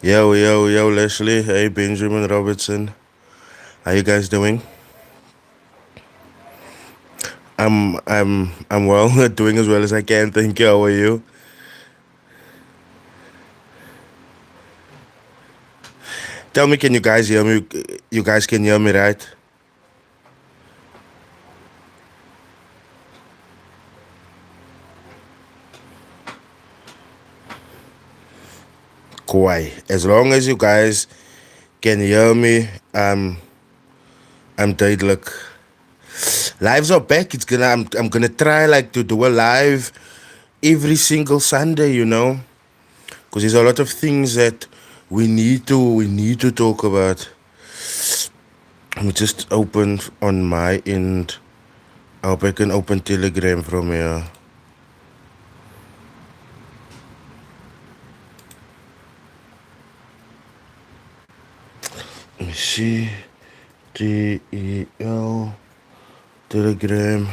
Yo, yo, yo, Leslie. Hey, Benjamin Robertson. How you guys doing? I'm well, doing as well as I can. Thank you. How are you? Tell me, can you guys hear me? You guys can hear me, right? Kawai. As long as you guys can hear me, I'm duidelijk. Lives are back. I'm gonna try like to do a live every single Sunday. Because there's a lot of things that we need to talk about. Let me just open on my end. I hope I can open Telegram from here. Let me see. TEL Telegram.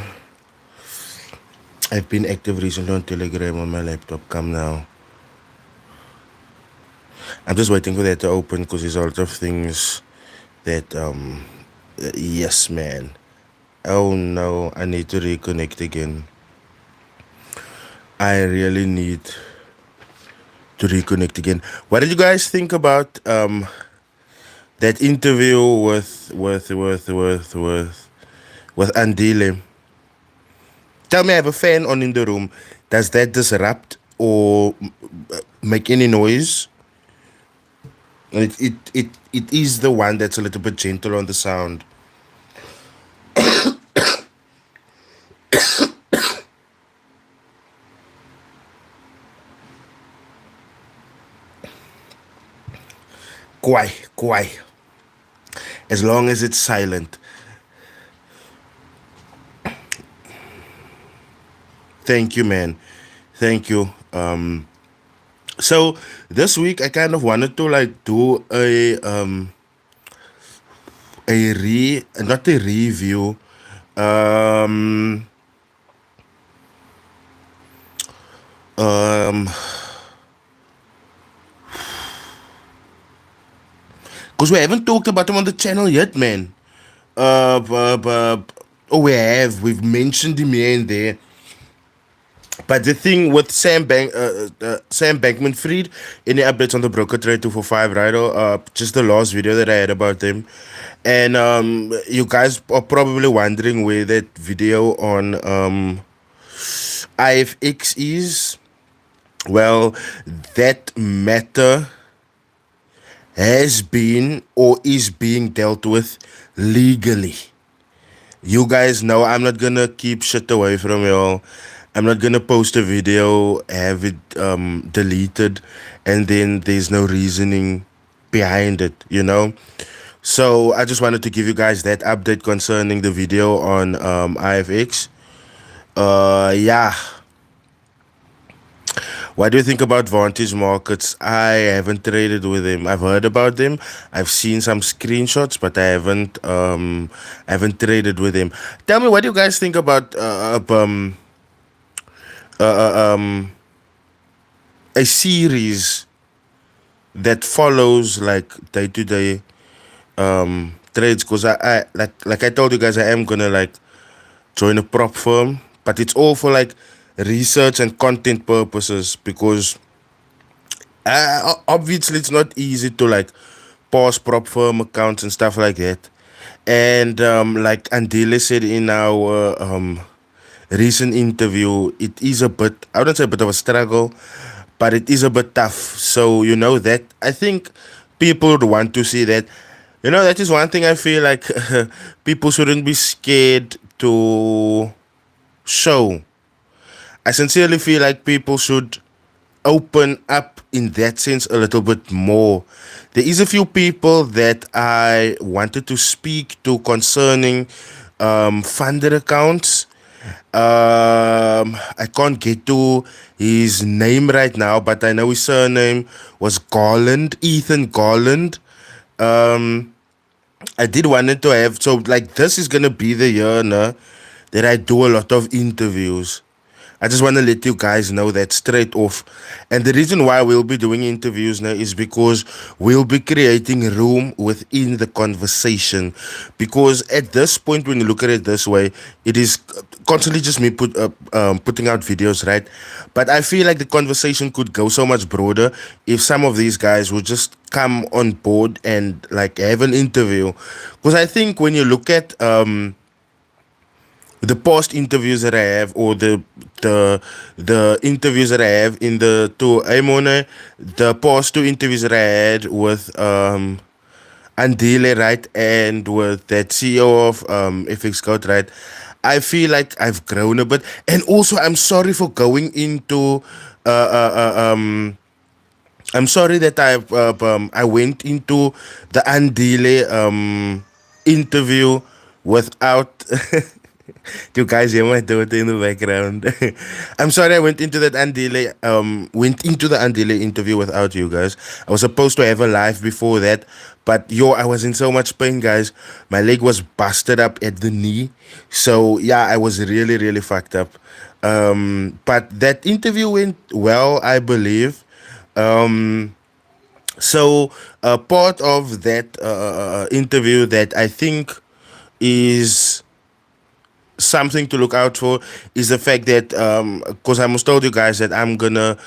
I've been active recently on Telegram on my laptop. Come now. I'm just waiting for that to open because there's a lot of things that yes, man. Oh no, I need to reconnect again. I really need to reconnect again. What did you guys think about that interview with Andile? Tell me, I have a fan on in the room. Does that disrupt or make any noise? It is the one that's a little bit gentle on the sound. Kwai, kwai. As long as it's silent. Thank you, man. Thank you. So this week I kind of wanted to like do not a review. Um um because we haven't talked about him on the channel yet, man. Oh, we've mentioned him here and there. But the thing with Sam Bankman-Fried, any updates on the broker trade 245 rider? Just the last video that I had about them, and you guys are probably wondering where that video on IFX is. Well, that matter has been or is being dealt with legally. You guys know I'm not gonna keep shit away from y'all. I'm not gonna post a video, have it deleted, and then there's no reasoning behind it. So I just wanted to give you guys that update concerning the video on IFX. Yeah. What do you think about Vantage Markets? I haven't traded with them. I've heard about them. I've seen some screenshots, but I haven't traded with them. Tell me, what do you guys think about a series that follows like day to day trades? Because I like I told you guys, I am gonna like join a prop firm, but it's all for like research and content purposes because obviously it's not easy to like pause prop firm accounts and stuff like that. And like Andile said in our recent interview, it is a bit, I wouldn't say a bit of a struggle, but it is a bit tough. So that I think people would want to see that. That is one thing I feel like people shouldn't be scared to show. I sincerely feel like people should open up in that sense a little bit more. There is a few people that I wanted to speak to concerning funded accounts. I can't get to his name right now, but I know his surname was Garland, Ethan Garland. I did wanted to have, so like this is gonna be the year, no, that I do a lot of interviews. I just want to let you guys know that straight off. And the reason why we'll be doing interviews now is because we'll be creating room within the conversation. Because at this point, when you look at it this way, it is constantly just me putting out videos, right? But I feel like the conversation could go so much broader if some of these guys would just come on board and like have an interview. Because I think when you look at the past interviews that I have, or the interviews that I have in the two Aimone, the past two interviews that I had with Andile, right, and with that CEO of FX Code, right, I feel like I've grown a bit. And also I'm sorry for going into I'm sorry that I went into the Andile interview without you guys hear my daughter in the background. I'm sorry I went into the Andile interview without you guys. I was supposed to have a live before that, but I was in so much pain, guys. My leg was busted up at the knee. So yeah, I was really, really fucked up. But that interview went well, I believe. So part of that interview that I think is something to look out for is the fact that because I almost told you guys that I'm gonna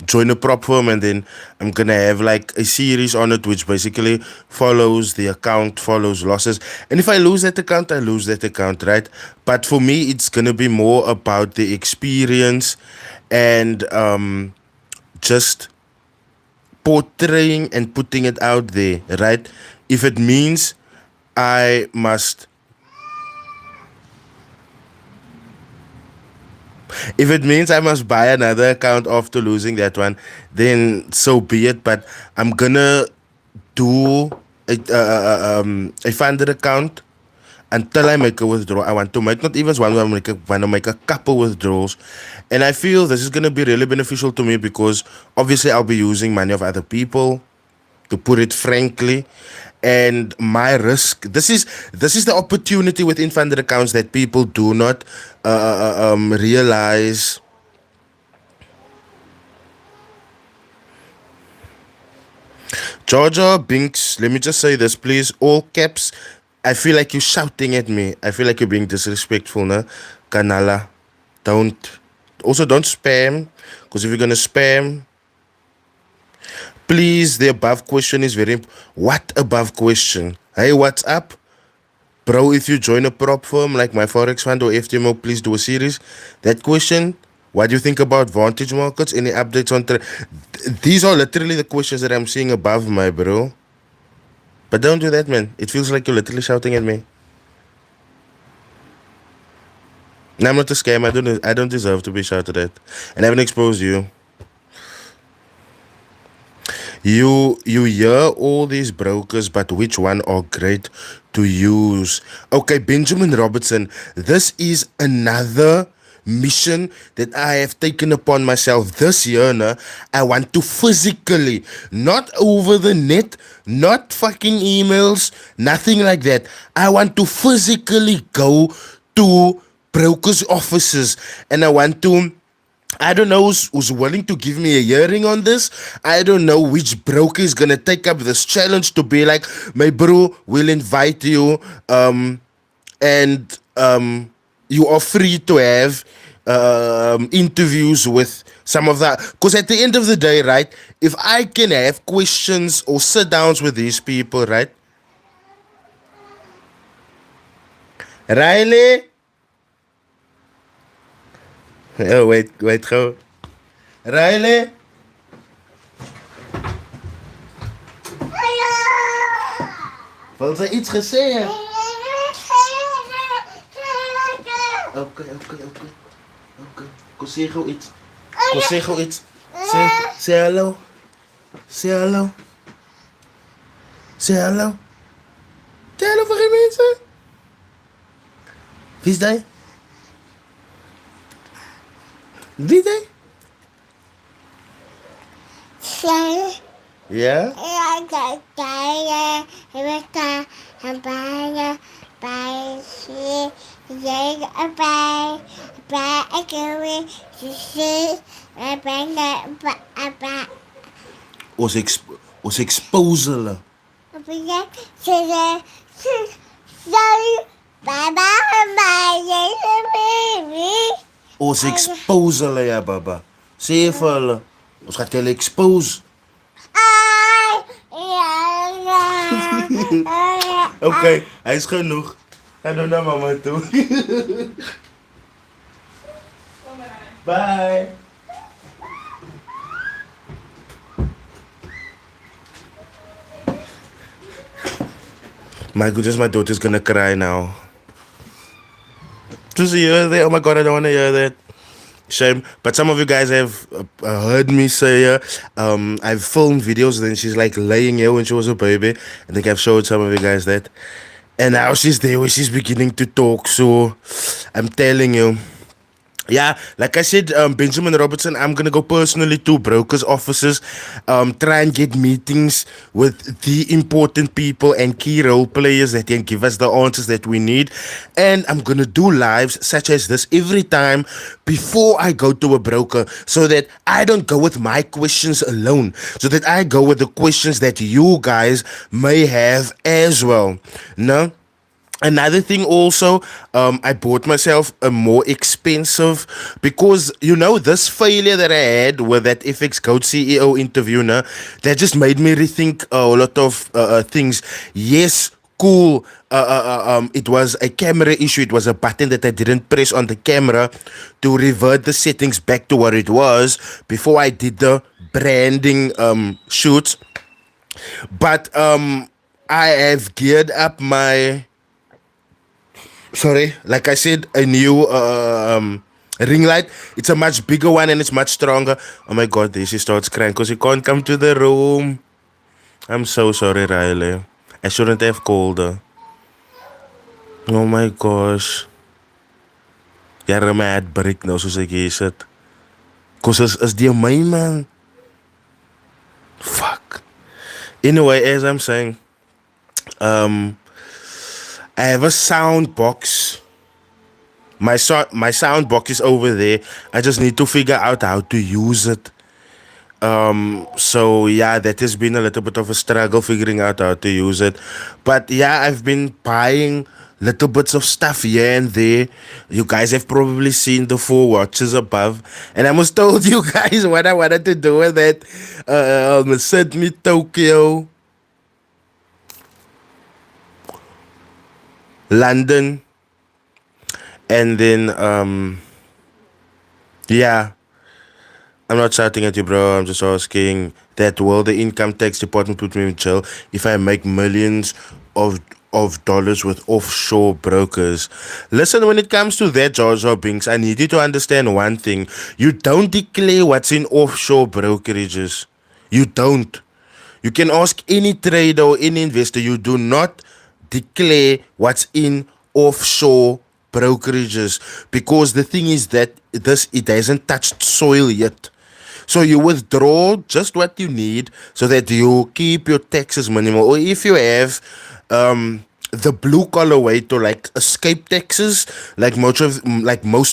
join a prop firm, and then I'm gonna have like a series on it which basically follows the account, follows losses, and if I lose that account, I lose that account, right? But for me, it's gonna be more about the experience and just portraying and putting it out there, right? If it means I must If it means I must buy another account after losing that one, then so be it. But I'm gonna do a funded account until I make a withdrawal. I want to make not even one, I want to make a couple withdrawals. And I feel this is gonna be really beneficial to me because obviously I'll be using money of other people, to put it frankly, and my risk. This is the opportunity within funded accounts that people do not realize. Georgia Binks, let me just say this, please. All caps. I feel like you're shouting at me. I feel like you're being disrespectful, no? Kanala. Don't. Also, don't spam. Because if you're going to spam, please, the above question is very. What above question? Hey, what's up? Bro, if you join a prop firm like my Forex Fund or FTMO, please do a series. That question, what do you think about Vantage markets? Any updates on... These are literally the questions that I'm seeing above my bro. But don't do that, man. It feels like you're literally shouting at me. No, I'm not a scam. I don't deserve to be shouted at. And I haven't exposed you. You hear all these brokers, but which one are great to use? Okay, Benjamin Robertson, this is another mission that I have taken upon myself this year. No? I want to physically, not over the net, not fucking emails, nothing like that. I want to physically go to brokers' offices, and I don't know who's willing to give me a hearing on this. I don't know which broker is gonna take up this challenge to be like, my bro, we'll invite you, and you are free to have interviews with some of that. Because at the end of the day, right, if I can have questions or sit downs with these people, right? Riley? Oh, wait, go. Riley? Wil sy iets gesê? Okay. Kom sê gou iets. Say hello. Say hello. Say hello. Say hello vir die mense. Wie's jy? Wie jy? Ja? Ons ons expose hulle. Ons expose hulle ja baba. Sê vir hulle. Ons gaan hulle expose. Okay, hy's genoeg. Gaan nou na mamma toe. Bye. My goodness, my daughter's gonna cry now. Just hear that. Oh my god, I don't want to hear that. Shame. But some of you guys have heard me say, I've filmed videos, then she's like laying here when she was a baby. I think I've showed some of you guys that. And now she's there where she's beginning to talk. So I'm telling you. Yeah, like I said, Benjamin Robertson, I'm going to go personally to brokers' offices, try and get meetings with the important people and key role players that can give us the answers that we need. And I'm going to do lives such as this every time before I go to a broker so that I don't go with my questions alone, so that I go with the questions that you guys may have as well. No? Another thing also, I bought myself a more expensive, because, you know, this failure that I had with that FX Code CEO interview, that just made me rethink a lot of things. Yes, cool. It was a camera issue. It was a button that I didn't press on the camera to revert the settings back to what it was before I did the branding shoot. But I have geared up my... Sorry, like I said, a new ring light. It's a much bigger one and it's much stronger. Oh my god, there she starts crying because she can't come to the room. I'm so sorry, Riley. I shouldn't have called her. Oh my gosh. Jare my head break nou soos ek hier sit. Because is die my man. Fuck. Anyway, as I'm saying, I have a sound box. My sound box is over there. I just need to figure out how to use it. So yeah, that has been a little bit of a struggle figuring out how to use it. But yeah, I've been buying little bits of stuff here and there. You guys have probably seen the 4 watches above. And I almost told you guys what I wanted to do with that. Sydney, Tokyo, London, and then yeah, I'm not shouting at you, bro. I'm just asking that will the income tax department put me in jail if I make millions of dollars with offshore brokers? Listen, when it comes to that, Jar Binks, I need you to understand one thing. You don't declare what's in offshore brokerages. You don't. You can ask any trader or any investor. You do not declare what's in offshore brokerages, because the thing is that it hasn't touched soil yet. So you withdraw just what you need so that you keep your taxes minimal. Or if you have the blue collar way to like escape taxes, like most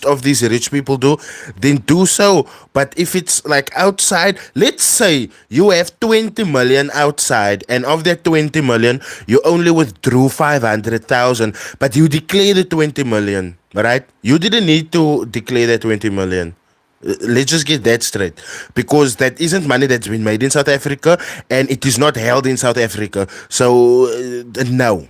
of these rich people do, then do so. But if it's like outside, let's say you have 20 million outside, and of that 20 million, you only withdrew 500,000, but you declare the 20 million, right? You didn't need to declare that 20 million. Let's just get that straight, because that isn't money that's been made in South Africa, and it is not held in South Africa. So no.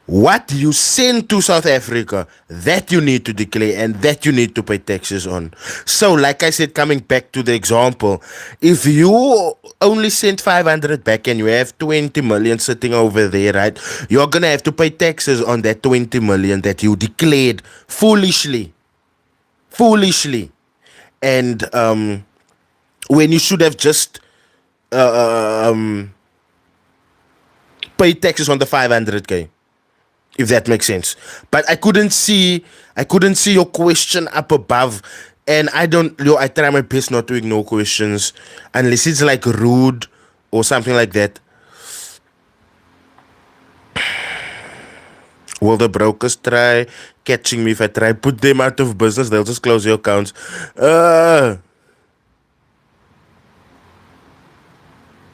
What you send to South Africa, that you need to declare and that you need to pay taxes on. So, like I said, coming back to the example, if you only send 500 back and you have 20 million sitting over there, right, you're going to have to pay taxes on that 20 million that you declared foolishly. And when you should have just paid taxes on the 500k. If that makes sense. But I couldn't see your question up above, and I try my best not to ignore questions unless it's like rude or something like that. Will the brokers try catching me if I try put them out of business? They'll just close your accounts. Uh,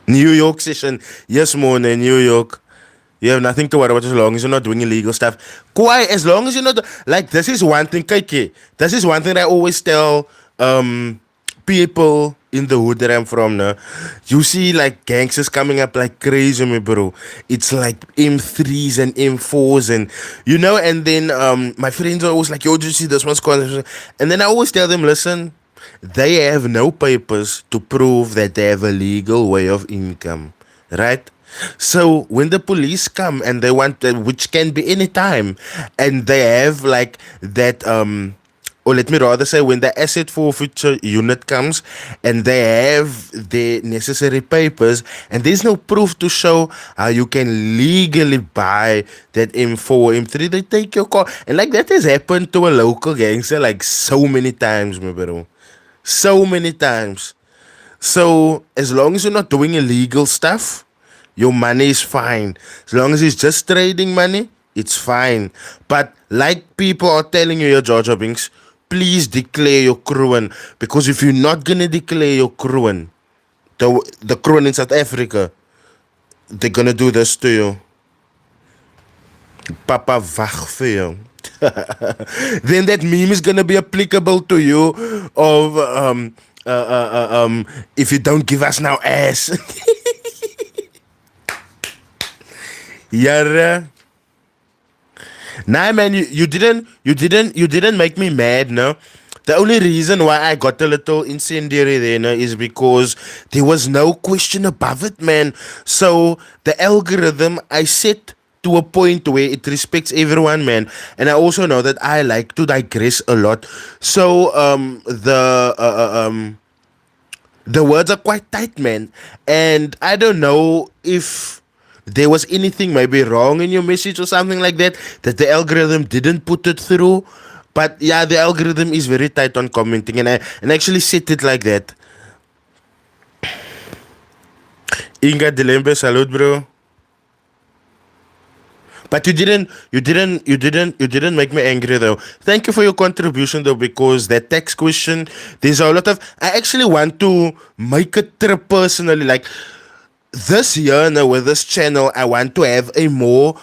New York session. Yes, morning, New York. You have nothing to worry about as long as you're not doing illegal stuff. Why? As long as you're not like this is one thing, Kaiki. This is one thing I always tell people in the hood that I'm from now. You see like gangsters coming up like crazy, me bro. It's like M3s and M4s and and then my friends are always like, yo, did you see this one's called? And then I always tell them, listen, they have no papers to prove that they have a legal way of income, right? So when the police come and they want, which can be any time, and they have like that, or let me rather say, when the asset forfeiture unit comes and they have the necessary papers, and there's no proof to show how you can legally buy that M4, M3, they take your car, and like that has happened to a local gangster like so many times, my bro. So many times. So as long as you're not doing illegal stuff, your money is fine. As long as it's just trading money, it's fine. But like people are telling you, your George Binks, please declare your Kruan. Because if you're not gonna declare your Kruan, the Kruan in South Africa, they're gonna do this to you. Papa wag vir jou. Then that meme is gonna be applicable to you of if you don't give us now ass. Yeah. Nah, man, you didn't make me mad, no. The only reason why I got a little incendiary there, no, is because there was no question above it, man. So the algorithm I set to a point where it respects everyone, man. And I also know that I like to digress a lot. So the words are quite tight, man. And I don't know if there was anything maybe wrong in your message or something like that the algorithm didn't put it through. But yeah, the algorithm is very tight on commenting, and I actually set it like that. Inga Dilembe, salute, bro. But you didn't make me angry though. Thank you for your contribution though, because that text question, there's a lot of. I actually want to make a trip personally, like this year now with this channel. I want to have a more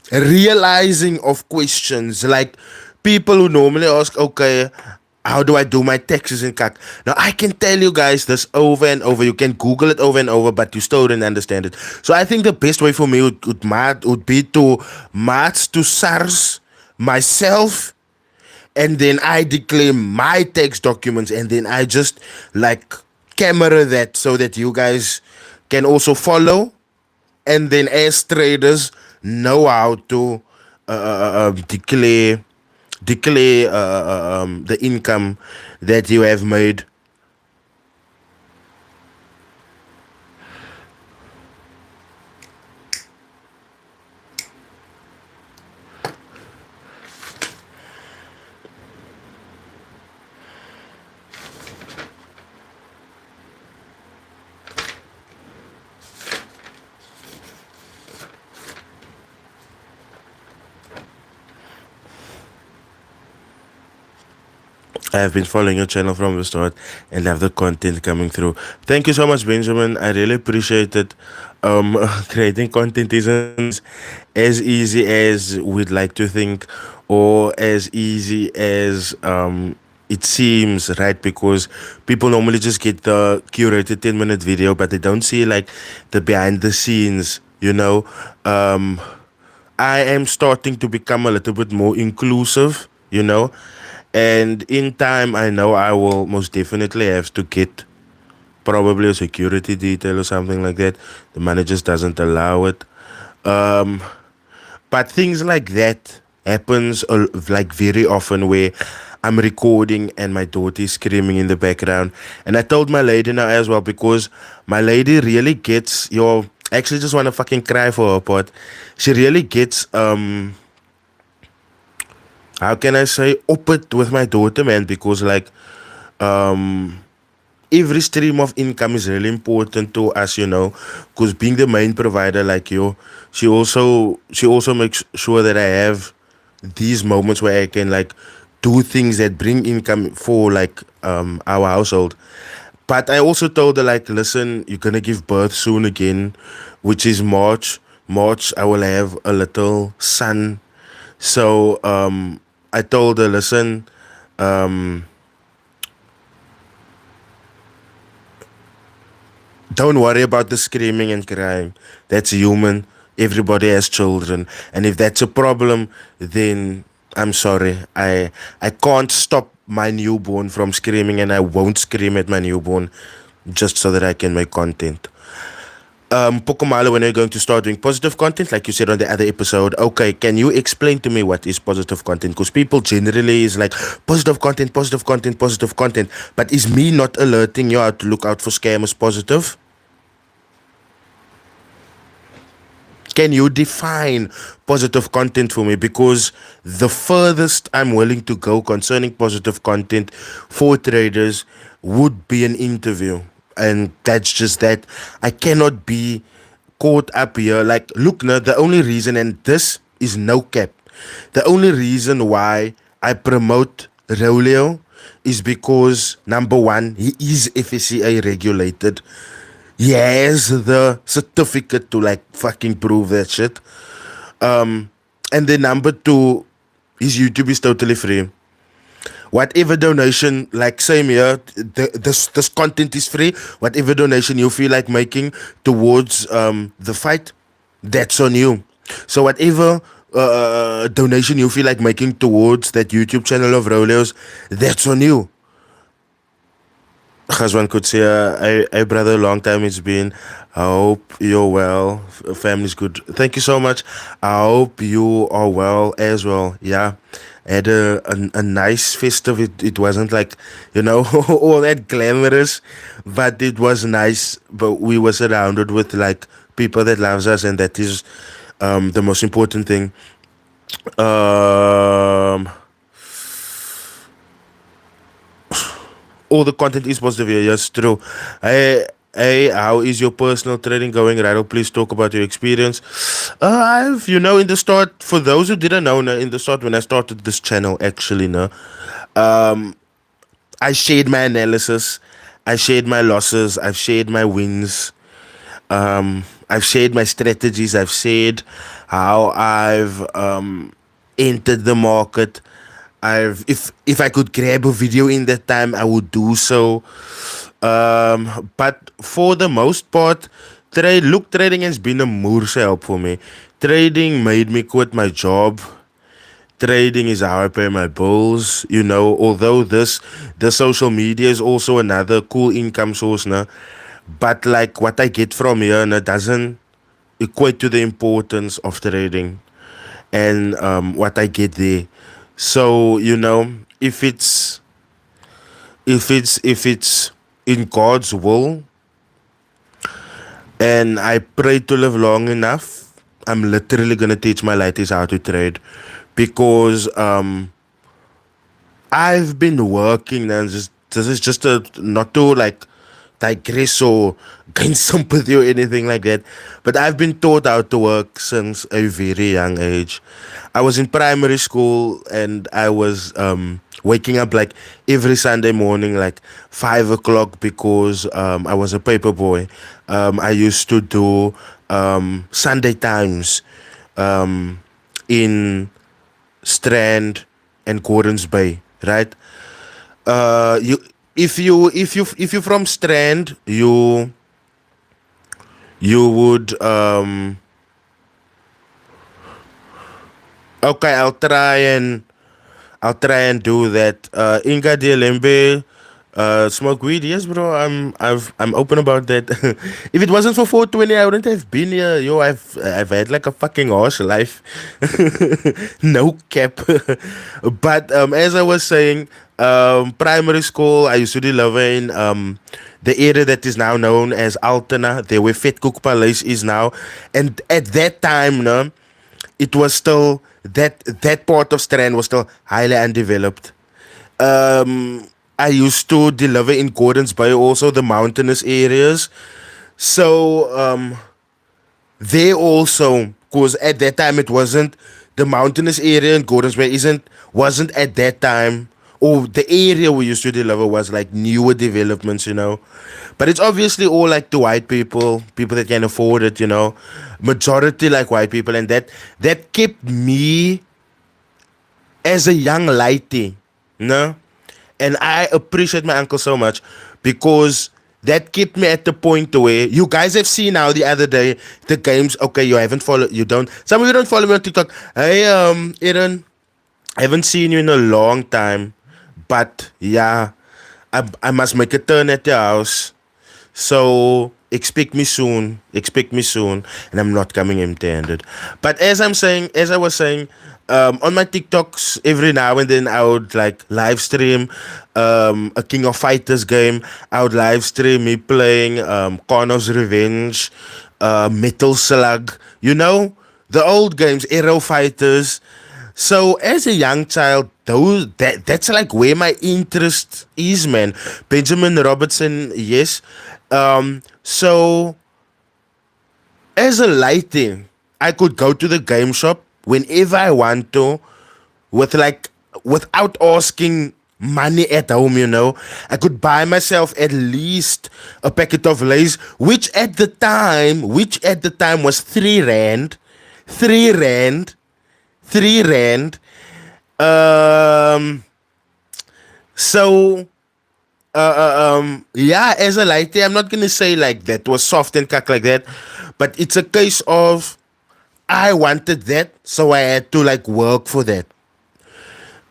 realizing of questions, like people who normally ask, okay, how do I do my taxes in CAC? Now I can tell you guys this over and over. You can Google it over and over, but you still don't understand it. So I think the best way for me would be to match to SARS myself, and then I declare my tax documents, and then I just like camera that so that you guys can also follow, and then as traders know how to declare the income that you have made. I have been following your channel from the start and love the content coming through. Thank you so much, Benjamin. I really appreciate it. Creating content isn't as easy as we'd like to think, or as easy as it seems, right? Because people normally just get the curated 10-minute video, but they don't see like the behind the scenes, I am starting to become a little bit more inclusive. And in time, I know I will most definitely have to get probably a security detail or something like that. The money just doesn't allow it. But things like that happens like very often, where I'm recording and my daughter is screaming in the background. And I told my lady now as well, because my lady really gets your. I actually just want to fucking cry for her part. She really gets how can I say, up it with my daughter, man, because like every stream of income is really important to us, because being the main provider like you, she also makes sure that I have these moments where I can like do things that bring income for like our household. But I also told her like, listen, you're gonna give birth soon again, which is March. March, I will have a little son. So I told her, listen, um, don't worry about the screaming and crying. That's human. Everybody has children, and if that's a problem, then I'm sorry. I can't stop my newborn from screaming, and I won't scream at my newborn just so that I can make content. Pokomalo, when are you going to start doing positive content, like you said on the other episode? Okay, can you explain to me what is positive content? Because people generally is like positive content, positive content, positive content. But is me not alerting you out to look out for scammers positive? Can you define positive content for me? Because the furthest I'm willing to go concerning positive content for traders would be an interview. And that's just that. I cannot be caught up here. Like, look, now, the only reason, and this is no cap, the only reason why I promote Rolio is because number one, he is FSCA regulated. He has the certificate to like fucking prove that shit. And then number two, his YouTube is totally free. Whatever donation, like same here, this content is free. Whatever donation you feel like making towards the fight, that's on you. So whatever donation you feel like making towards that YouTube channel of Roleo's, that's on you. Ghazwan could say, hey brother, long time it's been. I hope you're well. Family's good. Thank you so much. I hope you are well as well. Yeah. I had a nice festive. It wasn't like, all that glamorous, but it was nice. But we were surrounded with like people that loves us, and that is the most important thing. All the content is positive here. Yes, true. Hey, how is your personal trading going, Rado? Please talk about your experience. I've, in the start, for those who didn't know, in the start when I started this channel, actually, I shared my analysis, I shared my losses, I've shared my wins, I've shared my strategies, I've shared how I've entered the market. If I could grab a video in that time, I would do so. But for the most part, trading has been a moorse help for me. Trading made me quit my job. Trading is how I pay my bills. Although the social media is also another cool income source, but like what I get from here, doesn't equate to the importance of trading and what I get there. So if it's in God's will, and I pray to live long enough, I'm literally gonna teach my lighties how to trade, because I've been working, and this is just not to like digress or gain sympathy or anything like that, but I've been taught how to work since a very young age. I was in primary school, and I was waking up like every Sunday morning, like 5 o'clock, because I was a paper boy. I used to do Sunday Times in Strand and Gordons Bay, right? You if you're from Strand, you would okay, I'll try and do that. Inga Lembe, smoke weed. Yes, bro. I'm open about that. If it wasn't for 420, I wouldn't have been here. Yo, I've had like a fucking horse life. No cap. But as I was saying, primary school, I used to live in the area that is now known as Altena, there where Vetkoek Palace is now, and at that time, no, it was still that part of Strand was still highly undeveloped. I used to deliver in Gordons Bay, also the mountainous areas. So they also, because at that time it wasn't, the mountainous area in Gordons Bay wasn't at that time, or the area we used to deliver was like newer developments, but it's obviously all like the white people that can afford it, majority like white people, and that kept me as a young lighty, no? And I appreciate my uncle so much because that kept me at the point where you guys have seen now the other day the games. Okay, you haven't followed, you don't. Some of you don't follow me on TikTok. Hey, Aaron, I haven't seen you in a long time, but yeah, I must make a turn at your house. So expect me soon. Expect me soon. And I'm not coming empty-handed. But as I was saying, on my TikToks, every now and then I would like live stream a King of Fighters game. I would live stream me playing Connor's Revenge, Metal Slug, the old games, Aero Fighters. So as a young child, that's like where my interest is, man. Benjamin Robertson, yes. So as a lighting, I could go to the game shop whenever I want to, with like without asking money at home. I could buy myself at least a packet of Lays, which at the time was 3 rand, 3 rand, 3 rand. Um, so yeah, as a lighty, I'm not gonna say like that was soft and cack like that, but it's a case of I wanted that, so I had to like work for that.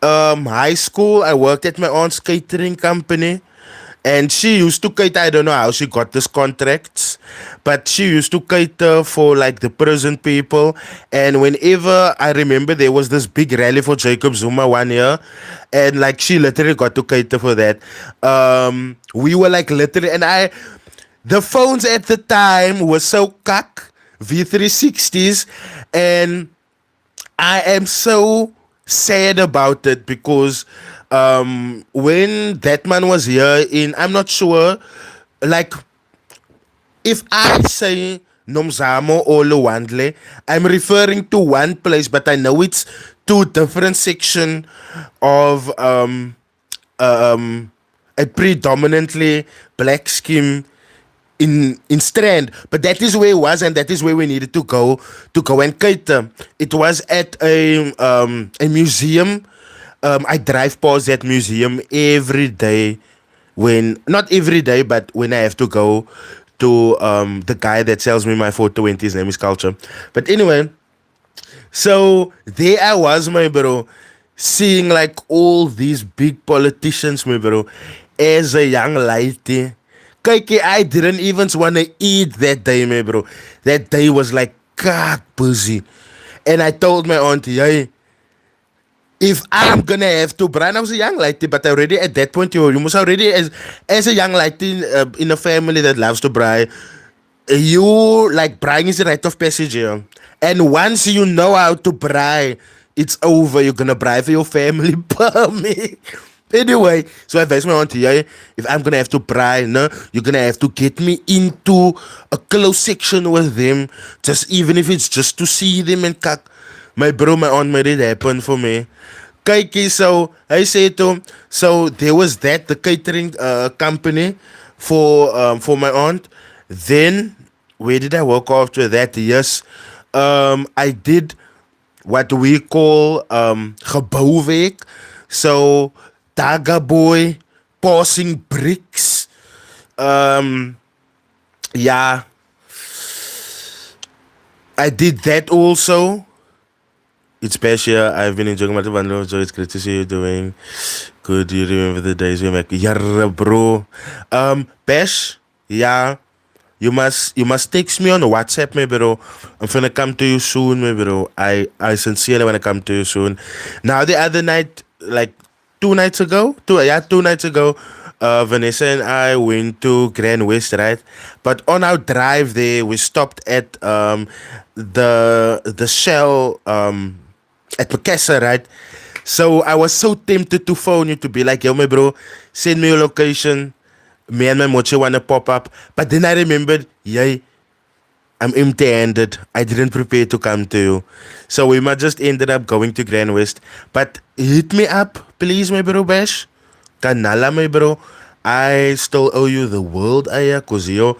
High school, I worked at my aunt's catering company. And she used to cater, I don't know how she got these contracts, but she used to cater for like the prison people. And whenever I remember there was this big rally for Jacob Zuma one year, and like she literally got to cater for that. We were like literally, the phones at the time were so cuck, V360s, and I am so sad about it because when that man was here I'm not sure, like, if I say Nomzamo or Luandle, I'm referring to one place, but I know it's two different section of a predominantly black scheme in Strand, but that is where it was, and that is where we needed to go and cater. It was at a museum. I drive past that museum every day, when not every day, but when I have to go to the guy that sells me my 420. His name is Culture. But anyway, so there I was, my bro, seeing like all these big politicians, my bro, as a young lady. Kijk, I didn't even want to eat that day, my bro. That day was like cock busy. And I told my auntie, hey, if I'm gonna have to, Brian, I was a young lady, but already at that point, you must already, as a young lady in a family that loves to braai, you like braai is the rite of passage here. And once you know how to braai, it's over. You're gonna braai for your family, per me. Anyway, so I advise my auntie, yeah, if I'm gonna have to braai, no, you're gonna have to get me into a close section with them, just even if it's just to see them and kak. My bro, my aunt made it happen for me. Kykie, so I say to him, so there was that, the catering company for my aunt. Then where did I work after that? Yes, I did what we call gebouwwerk. So Daga boy, passing bricks. Yeah, I did that also. It's Pesha. I've been enjoying my time, so it's great to see you doing good. You remember the days we make? Yeah, bro. Pesh, yeah. You must text me on WhatsApp, me bro. I'm gonna come to you soon, me bro. I sincerely wanna come to you soon. Now the other night, like 2 nights ago, 2 nights ago, Vanessa and I went to Grand West, right? But on our drive there, we stopped at the Shell at Pekesa, right? So I was so tempted to phone you to be like, yo, my bro, send me your location. Me and my mochi wanna pop up. But then I remembered, yay, I'm empty-handed. I didn't prepare to come to you. So we might just ended up going to Grand West. But hit me up, please, my bro Bash. Kanala, my bro. I still owe you the world, Aya, cause yo,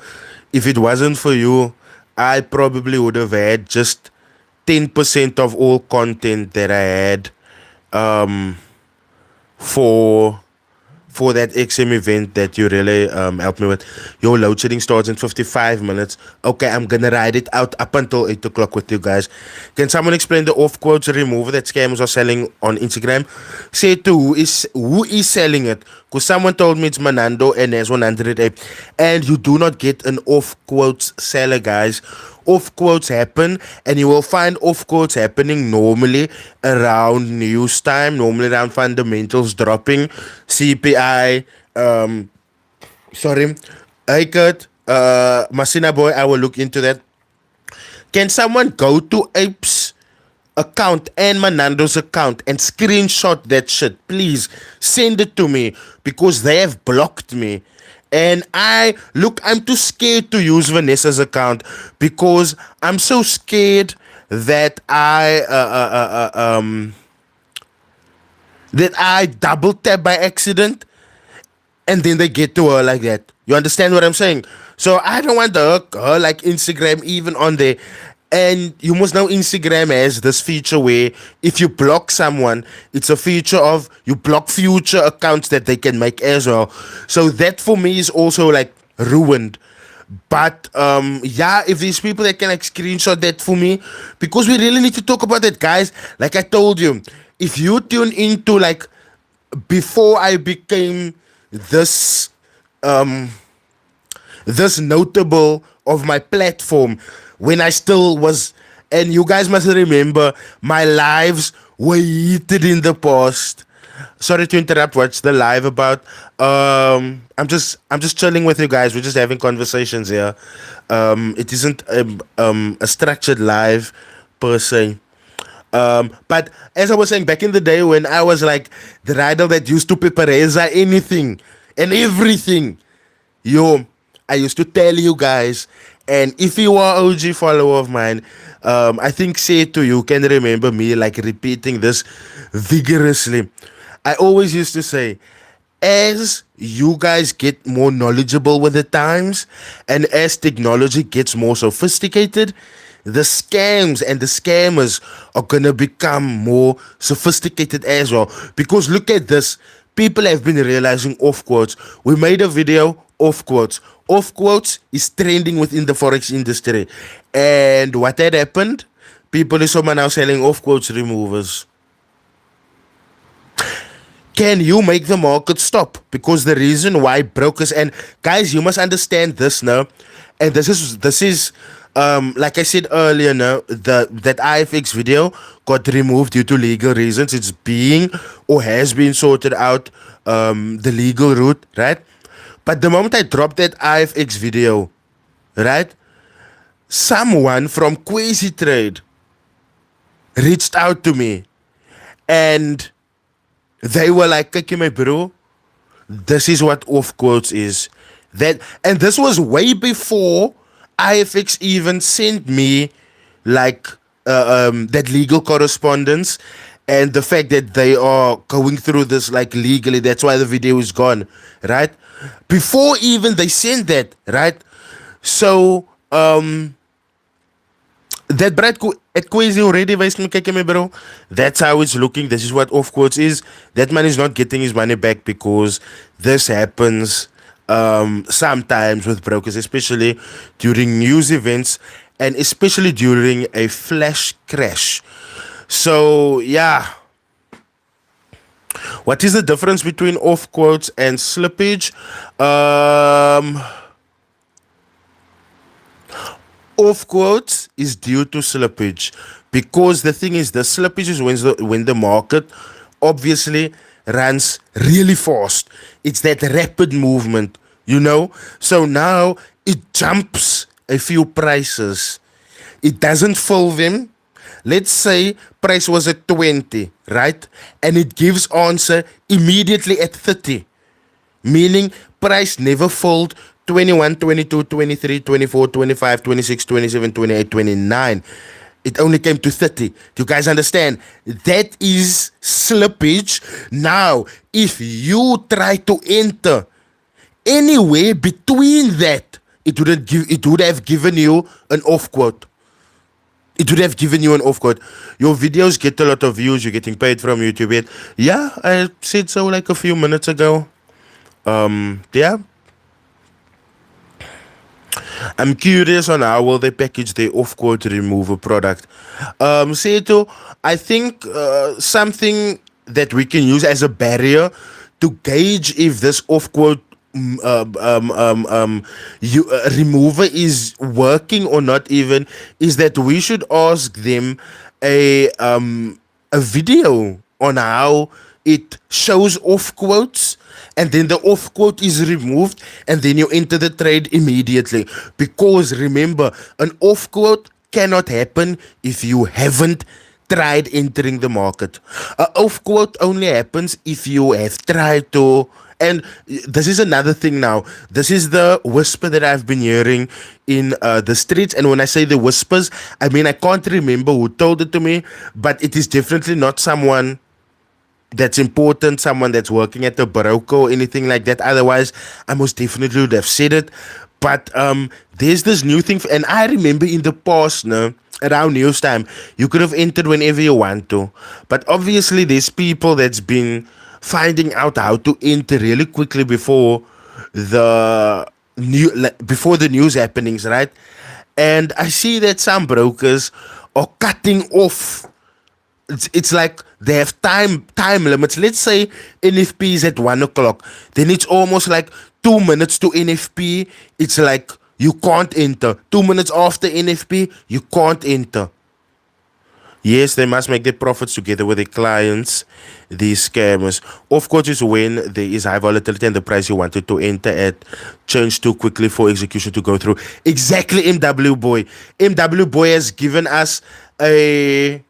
if it wasn't for you, I probably would have had just 10% of all content that I had um for that XM event that you really helped me with. Your load shedding starts in 55 minutes. Okay, I'm gonna ride it out up until 8 o'clock with you guys. Can someone explain the off quotes remover that scammers are selling on Instagram? Say to who is selling it? Because someone told me it's Manando and there's 108. And you do not get an off quotes seller, guys. Off quotes happen, and you will find off quotes happening normally around news time, normally around fundamentals dropping, CPI. Sorry, I got Masina boy. I will look into that. Can someone go to Ape's account and Manando's account and screenshot that shit? Please send it to me because they have blocked me. And I'm too scared to use Vanessa's account because I'm so scared that I double tap by accident and then they get to her like that. You understand what I'm saying? So I don't want her like Instagram even on there. And you must know Instagram has this feature where if you block someone, it's a feature of you block future accounts that they can make as well. So that for me is also like ruined. But yeah, if there's people that can like screenshot that for me, because we really need to talk about that, guys. Like I told you, if you tune into like before I became this this notable of my platform, when I still was, and you guys must remember my lives were heated in the past. Sorry to interrupt. What's the live about? I'm just chilling with you guys. We're just having conversations here. It isn't a structured live per se. But as I was saying, back in the day when I was like the rider that used to pepereza anything and everything, yo, I used to tell you guys, and if you are OG follower of mine, I think say to you can remember me like repeating this vigorously. I always used to say, as you guys get more knowledgeable with the times and as technology gets more sophisticated, the scams and the scammers are gonna become more sophisticated as well. Because look at this, people have been realizing off quotes. We made a video off quotes. Off quotes is trending within the forex industry, and what had happened? People is now selling off quotes removers. Can you make the market stop? Because the reason why brokers, and guys, you must understand this now, and this is like I said earlier now, that IFX video got removed due to legal reasons. It's being or has been sorted out, the legal route, right? But the moment I dropped that IFX video, right, someone from Quasi Trade reached out to me and they were like, "Okay, my bro, this is what off quotes is." And this was way before IFX even sent me like that legal correspondence and the fact that they are going through this like legally. That's why the video is gone, right? Before even they sent that, right? So that Brad at Quasi already wys me, kyk my bro. That's how it's looking. This is what off quotes is. That man is not getting his money back because this happens sometimes with brokers, especially during news events and especially during a flash crash. So yeah. What is the difference between off quotes and slippage? Off quotes is due to slippage because the thing is, the slippage is when the market obviously runs really fast. It's that rapid movement, you know. So now it jumps a few prices. It doesn't fill them. Let's say price was at 20, right? And it gives answer immediately at 30, meaning price never fold 21, 22, 23, 24, 25, 26, 27, 28, 29. It only came to 30. Do you guys understand? That is slippage. Now, if you try to enter anywhere between that, it would have given you an off quote. It would have given you an off quote. Your videos get a lot of views. You're getting paid from YouTube. Yet. Yeah, I said so like a few minutes ago. Yeah. I'm curious on how will they package their off-quote remover product. Seto, I think something that we can use as a barrier to gauge if this off-quote remover is working or not even is that we should ask them a video on how it shows off quotes and then the off quote is removed and then you enter the trade immediately, because remember, an off quote cannot happen if you haven't tried entering the market. A off quote only happens if you have tried to. And this is another thing now. This is the whisper that I've been hearing in the streets. And when I say the whispers, I mean, I can't remember who told it to me, but it is definitely not someone that's important, someone that's working at the broker or anything like that. Otherwise, I most definitely would have said it. But there's this new thing. And I remember in the past, no, around news time, you could have entered whenever you want to. But obviously, there's people that's been finding out how to enter really quickly before the news happenings, right? And I see that some brokers are cutting off. It's like they have time limits. Let's say NFP is at 1 o'clock, then it's almost like 2 minutes to NFP. It's like you can't enter. 2 minutes after NFP, you can't enter. Yes, they must make their profits together with their clients, these scammers. Of course, it's when there is high volatility and the price you wanted to enter at changed too quickly for execution to go through. Exactly, MW Boy. MW Boy has given us a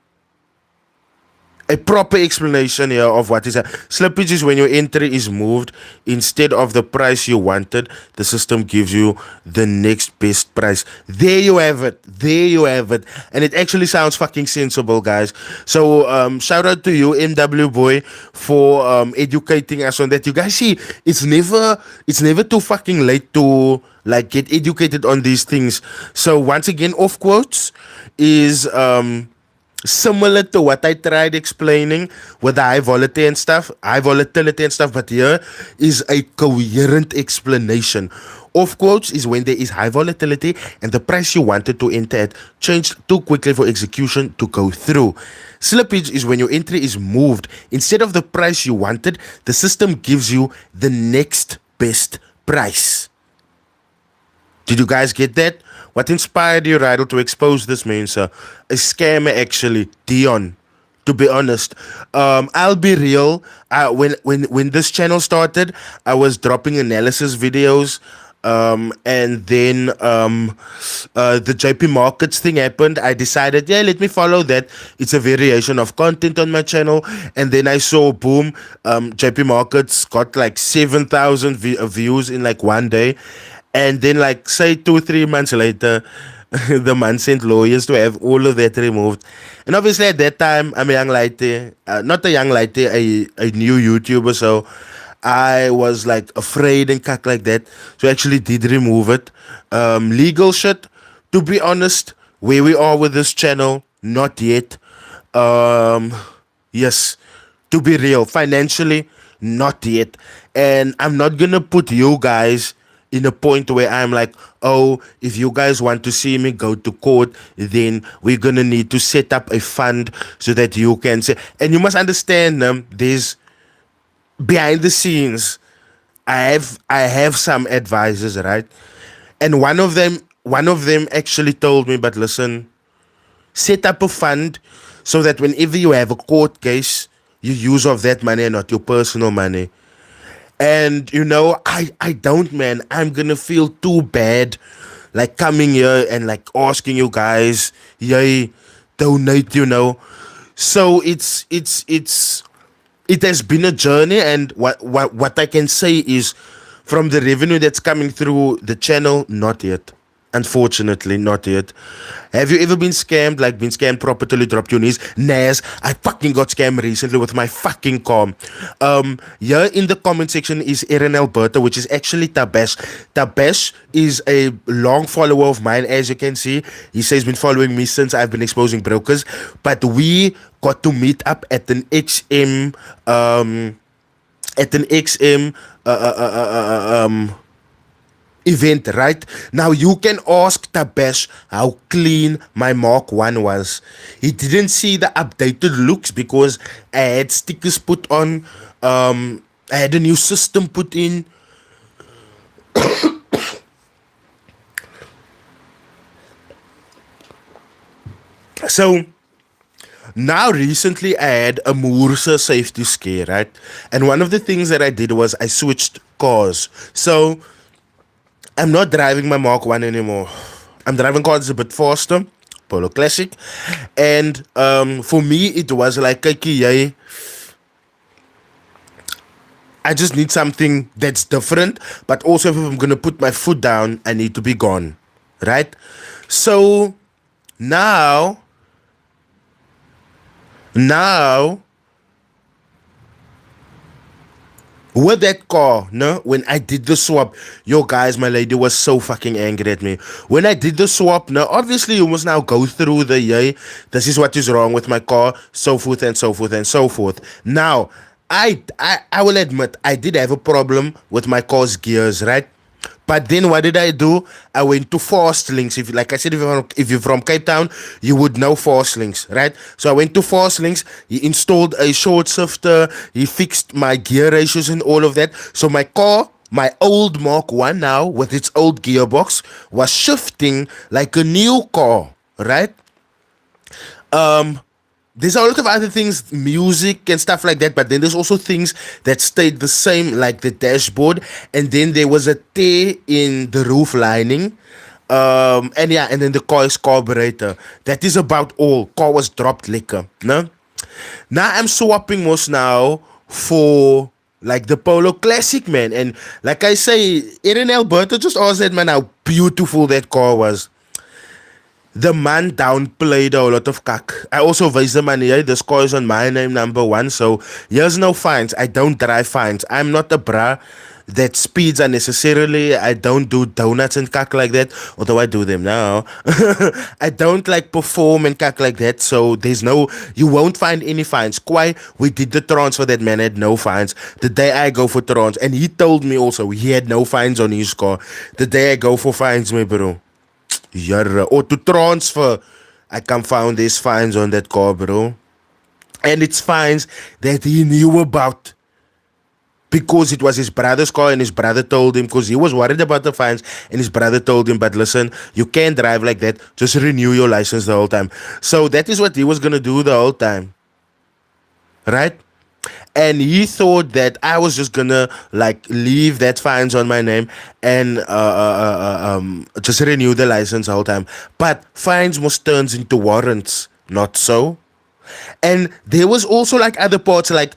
proper explanation here of what is that. Slippage is when your entry is moved instead of the price you wanted. The system gives you the next best price. There you have it. There you have it. And it actually sounds fucking sensible, guys. So shout out to you, MW Boy, for educating us on that. You guys see, it's never too fucking late to like get educated on these things. So once again, off quotes is similar to what I tried explaining with the high volatility and stuff, but here is a coherent explanation. Off quotes is when there is high volatility and the price you wanted to enter at changed too quickly for execution to go through. Slippage is when your entry is moved instead of the price you wanted. The system gives you the next best price. Did you guys get that? What inspired you, Rydell, to expose this man, sir? A scammer, actually, Dion. To be honest, I'll be real. When this channel started, I was dropping analysis videos, and then the JP Markets thing happened. I decided, yeah, let me follow that. It's a variation of content on my channel, and then I saw, boom, JP Markets got like 7,000 views in like one day. And then, like, say 2-3 months later, the man sent lawyers to have all of that removed. And obviously, at that time, I'm a young lady, not a young lady, a new YouTuber. So I was like afraid and cuck like that. So I actually did remove it. Legal shit, to be honest, where we are with this channel, not yet. Yes, to be real, financially, not yet. And I'm not gonna put you guys in a point where I'm like, oh, if you guys want to see me go to court, then we're gonna need to set up a fund so that you can say. And you must understand, there's behind the scenes. I have some advisors, right? And one of them actually told me, but listen, set up a fund so that whenever you have a court case, you use of that money and not your personal money. And, you know, I don't, man. I'm going to feel too bad, like, coming here and, like, asking you guys, yay, donate, So it has been a journey, and what I can say is, from the revenue that's coming through the channel, not yet. Unfortunately, not yet. Have you ever been scammed? Like, been scammed properly, dropped your knees? Nas, I fucking got scammed recently with my fucking car. Here in the comment section is Erin Alberta, which is actually Tabesh. Tabesh is a long follower of mine, as you can see. He says he's been following me since I've been exposing brokers. But we got to meet up at an XM, event, right? Now you can ask Tabesh how clean my Mark 1 was. He didn't see the updated looks because I had stickers put on, I had a new system put in. So now recently I had a Moorsa safety scare, right? And one of the things that I did was I switched cars. So I'm not driving my Mark 1 anymore. I'm driving cars a bit faster, Polo Classic. And for me, it was like, kykie, I just need something that's different. But also, if I'm going to put my foot down, I need to be gone. Right? So, now, with that car, no, when I did the swap, yo guys, my lady was so fucking angry at me. When I did the swap, no, obviously you must now go through the, this is what is wrong with my car, so forth and so forth and so forth. Now, I will admit, I did have a problem with my car's gears, right? But then what did I do? I went to Fast Links. If, like I said, if you're from Cape Town, you would know Fast Links, right? So I went to Fast Links. He installed a short shifter. He fixed my gear ratios and all of that. So my car, my old Mark 1 now, with its old gearbox, was shifting like a new car, right? There's a lot of other things, music and stuff like that, but then there's also things that stayed the same, like the dashboard, and then there was a tear in the roof lining, and then the car's carburetor. That is about all. Car was dropped liquor, no? Now I'm swapping most now for like the Polo Classic, man, and like I say, Erin Alberta just asked that man how beautiful that car was. The man downplayed a lot of cack. I also raised the money. The score is on my name, number 1. So here's no fines. I don't drive fines. I'm not a bra that speeds unnecessarily. I don't do donuts and cack like that. Although I do them now. I don't like perform and cack like that. So you won't find any fines. Quite, we did the transfer, that man had no fines. The day I go for trans, and he told me also he had no fines on his car. The day I go for fines, my bro. Or to transfer, I can found these fines on that car, bro. And it's fines that he knew about because it was his brother's car, and his brother told him, because he was worried about the fines, and his brother told him, but listen, you can't drive like that, just renew your license the whole time. So that is what he was gonna do the whole time, right? And he thought that I was just gonna like leave that fines on my name and just renew the license the whole time. But fines must turns into warrants, not so. And there was also like other parts, like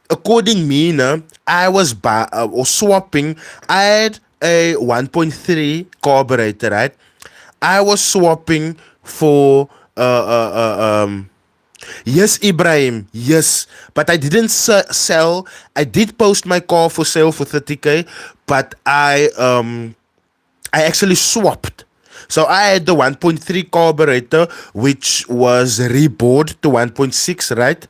according me, I was or swapping. I had a 1.3 carburetor, right? I was swapping for yes, Ibrahim. Yes, but I didn't sell. I did post my car for sale for 30k, but I actually swapped. So I had the 1.3 carburetor, which was rebored to 1.6, right?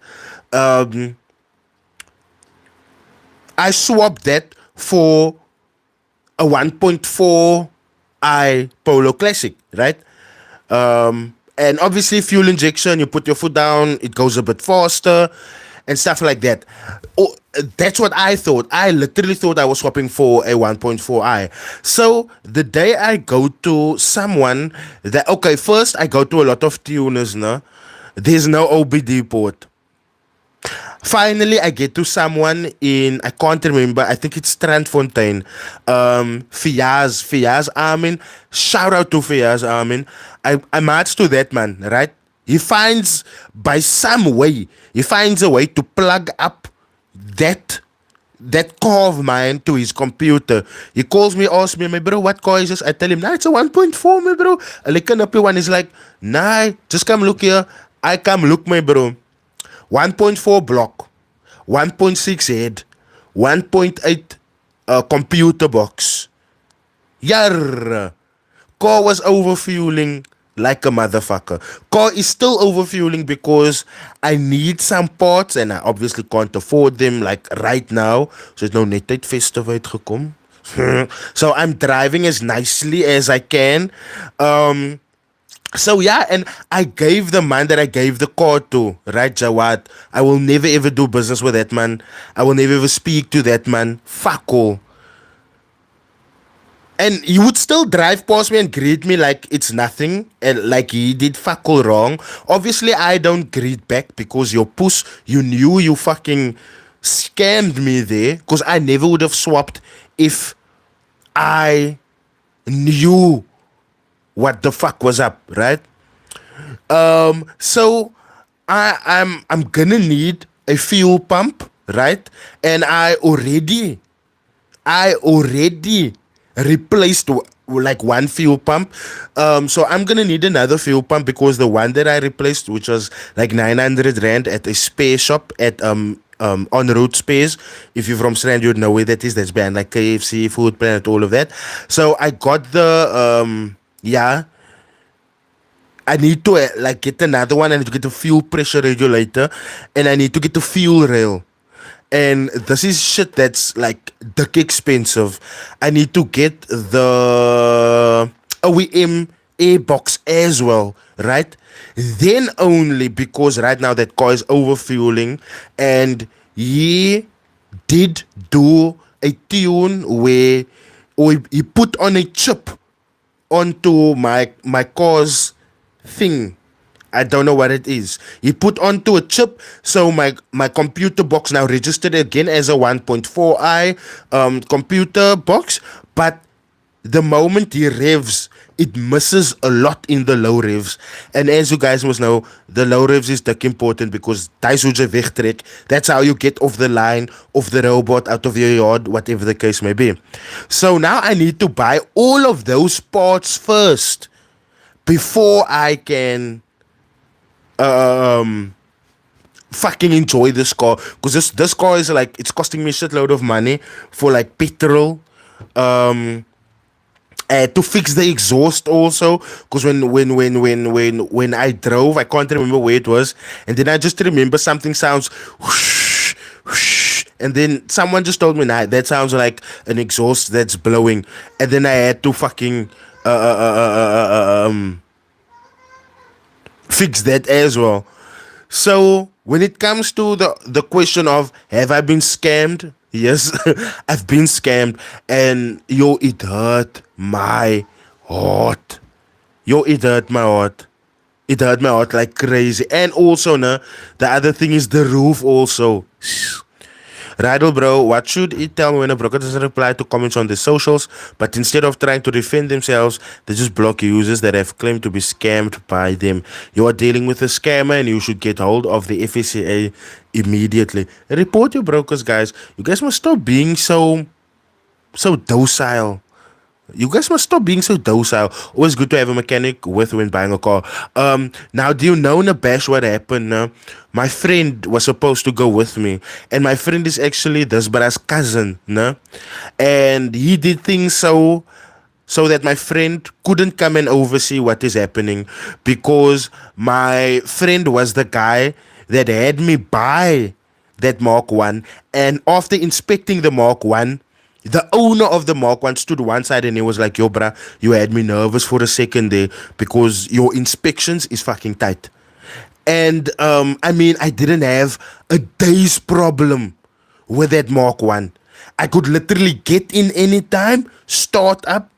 I swapped that for a 1.4i Polo Classic, right? And obviously fuel injection, you put your foot down, it goes a bit faster and stuff like that. Oh, that's what I thought. I literally thought I was swapping for a 1.4i. So the day I go to someone that, okay, first I go to a lot of tuners, no? There's no OBD port. Finally, I get to someone in, I can't remember, I think it's Strandfontein. Fiaz Armin. Shout out to Fiaz Armin. I matched to that man, right? He finds, by some way, he finds a way to plug up that car of mine to his computer. He calls me, asks me, my bro, what car is this? I tell him, nah, it's a 1.4, my bro. I look up one. He's like, nah, just come look here. I come look, my bro. 1.4 block, 1.6 head, 1.8 computer box. Yarr. Car was overfueling like a motherfucker. Car is still overfueling because I need some parts and I obviously can't afford them like right now. So it's no net tyd festive uitgekom. So I'm driving as nicely as I can. So yeah, and I gave the man that I gave the car to, right, Jawad. I will never ever do business with that man. I will never ever speak to that man. Fuck all. And he would still drive past me and greet me like it's nothing and like he did fuck all wrong. Obviously, I don't greet back because your puss, you knew you fucking scammed me there because I never would have swapped if I knew what the fuck was up, right? So I'm gonna need a fuel pump, right? And I already replaced like one fuel pump. So I'm gonna need another fuel pump because the one that I replaced, which was like 900 rand at a spare shop at on road space. If you're from Strand, you'd know where that is. That's banned like KFC, Food Planet, all of that. So I got the yeah. I need to like get another one. I need to get a fuel pressure regulator, and I need to get the fuel rail. And this is shit that's like dick expensive. I need to get the OEM airbox as well, right? Then only because right now that car is overfueling, and he did do a tune where or he put on a chip onto my car's thing. I don't know what it is. He put onto a chip, so my computer box now registered again as a 1.4i computer box. But the moment he revs, it misses a lot in the low revs. And as you guys must know, the low revs is that important because that's how you get off the line, off the robot, out of your yard, whatever the case may be. So now I need to buy all of those parts first before I can fucking enjoy this car, because this car is like, it's costing me a shitload of money for like petrol, to fix the exhaust also, because when I drove, I can't remember where it was, and then I just remember something sounds whoosh, whoosh, and then someone just told me, nah, that sounds like an exhaust that's blowing, and then I had to fucking fix that as well. So when it comes to the question of have I been scammed? Yes, I've been scammed, and yo, it hurt my heart. Yo, it hurt my heart. It hurt my heart like crazy. And also, nah, the other thing is the roof also. Riddle bro, what should it tell me when a broker doesn't reply to comments on the socials, but instead of trying to defend themselves, they just block users that have claimed to be scammed by them? You are dealing with a scammer and you should get hold of the FSCA immediately. Report your brokers, guys. You guys must stop being so docile. You guys must stop being so docile. Always good to have a mechanic with when buying a car. Now, do you know, Nabash, what happened? My friend was supposed to go with me, and my friend is actually this brother's cousin, no? And he did things so that my friend couldn't come and oversee what is happening, because my friend was the guy that had me buy that Mark 1, and after inspecting the Mark 1, the owner of the Mark 1 stood one side and he was like, yo, bruh, you had me nervous for a second there because your inspections is fucking tight. And I mean, I didn't have a day's problem with that Mark 1. I could literally get in anytime, start up,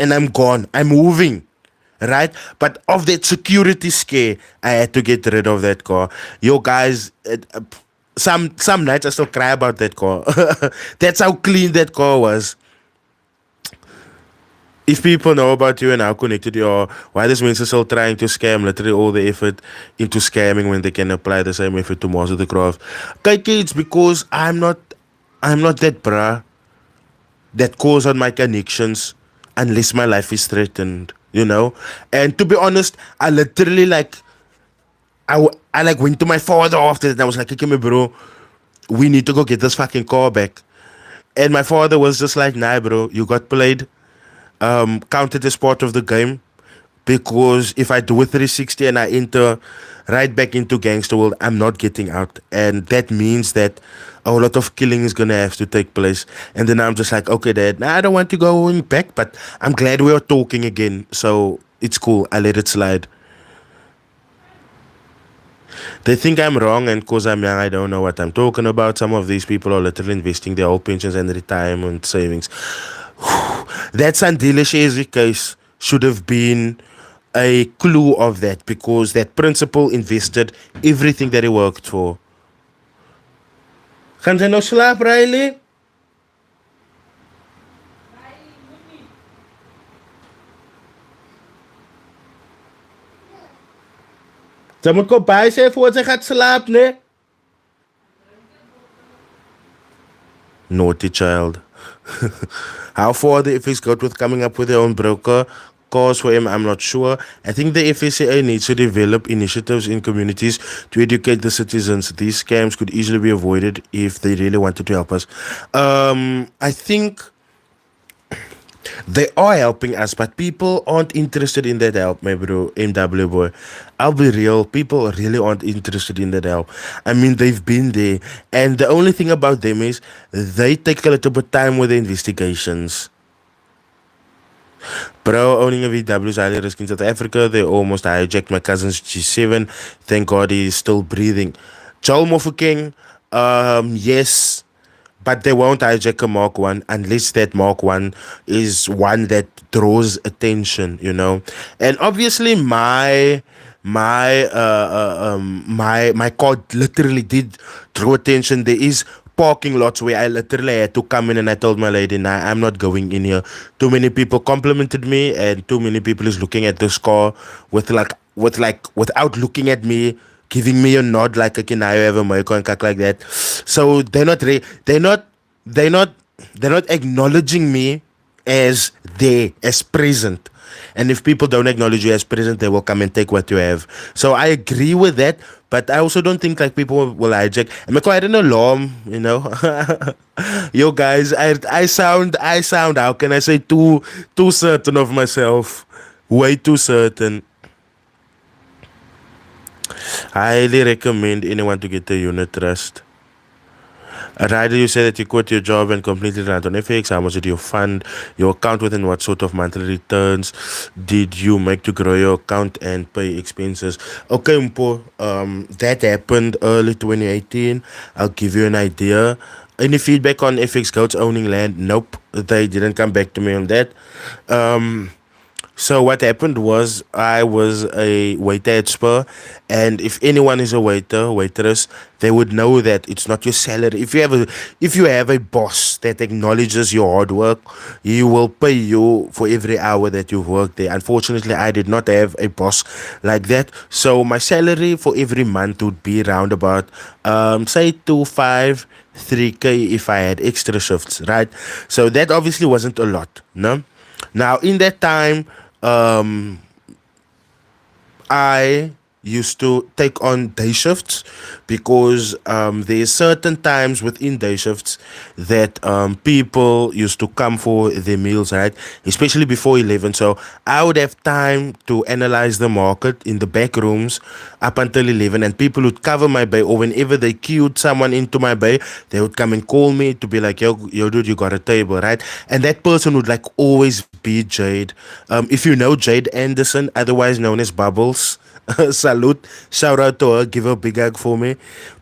and I'm gone. I'm moving. Right? But of that security scare, I had to get rid of that car. Yo, guys, some nights I still cry about that car. That's how clean that car was. if people know about you and how connected you are, why does Mensa still trying to scam literally all the effort into scamming when they can apply the same effort to master the craft? Kijk, it's because I'm not that bruh that calls on my connections unless my life is threatened, you know? And to be honest, I literally like I like went to my father after that and I was like, okay, me bro, we need to go get this fucking car back. And my father was just like, nah, bro, you got played. Count it as part of the game. Because if I do a 360 and I enter right back into gangster world, I'm not getting out. And that means that a lot of killing is gonna have to take place. And then I'm just like, okay, dad, nah, I don't want to go back, but I'm glad we are talking again. So it's cool. I let it slide. They think I'm wrong, and because I'm young, I don't know what I'm talking about. Some of these people are literally investing their whole pensions and retirement savings. That Sandile Shares case should have been a clue of that because that principal invested everything that he worked for. Gaan ze nou slaap, Riley? Ze moet go bij zijn voor ze gaat slapen, nee? Naughty child. How far the FX got with coming up with their own broker cause for him, I'm not sure. I think the FSCA needs to develop initiatives in communities to educate the citizens. These scams could easily be avoided if they really wanted to help us. I think they are helping us, but people aren't interested in that help, my bro, MW boy. I'll be real, people really aren't interested in that help. I mean, they've been there, and the only thing about them is they take a little bit time with the investigations. Bro, owning a VW is highly risky in South Africa. They almost hijacked my cousin's G7. Thank God he's still breathing. Joel Mofokeng, yes, but they won't hijack a Mark 1 unless that Mark 1 is one that draws attention, you know. And obviously my car literally did draw attention. There is parking lots where I literally had to come in and I told my lady, nah, I'm not going in here. Too many people complimented me and too many people is looking at this car without looking at me, giving me a nod like, okay, now you have a mic and kak like that. So they're not they're not acknowledging me as there, as present. And if people don't acknowledge you as present, they will come and take what you have. So I agree with that, but I also don't think like people will hijack. I'm quite an alarm, you know. Yo guys, I sound how can I say too certain of myself. Way too certain. I highly recommend anyone to get a unit trust. Ryder, you said that you quit your job and completely ran on FX. How much did you fund your account with, and what sort of monthly returns did you make to grow your account and pay expenses? Okay, Mpo, that happened early 2018. I'll give you an idea. Any feedback on FX Goats owning land? Nope, they didn't come back to me on that. So what happened was I was a waiter at Spur, and if anyone is a waiter, waitress, they would know that it's not your salary. If you have a boss that acknowledges your hard work, he will pay you for every hour that you've worked there. Unfortunately, I did not have a boss like that, so my salary for every month would be around about say 2 5 3K if I had extra shifts, right? So that obviously wasn't a lot, no. Now in that time, um, I used to take on day shifts because there's certain times within day shifts that people used to come for their meals, right? Especially before 11. So I would have time to analyze the market in the back rooms up until 11, and people would cover my bay, or whenever they queued someone into my bay, they would come and call me to be like, yo dude, you got a table, right? And that person would like always be Jade. If you know Jade Anderson, otherwise known as Bubbles, salute, shout out to her, give her a big hug for me.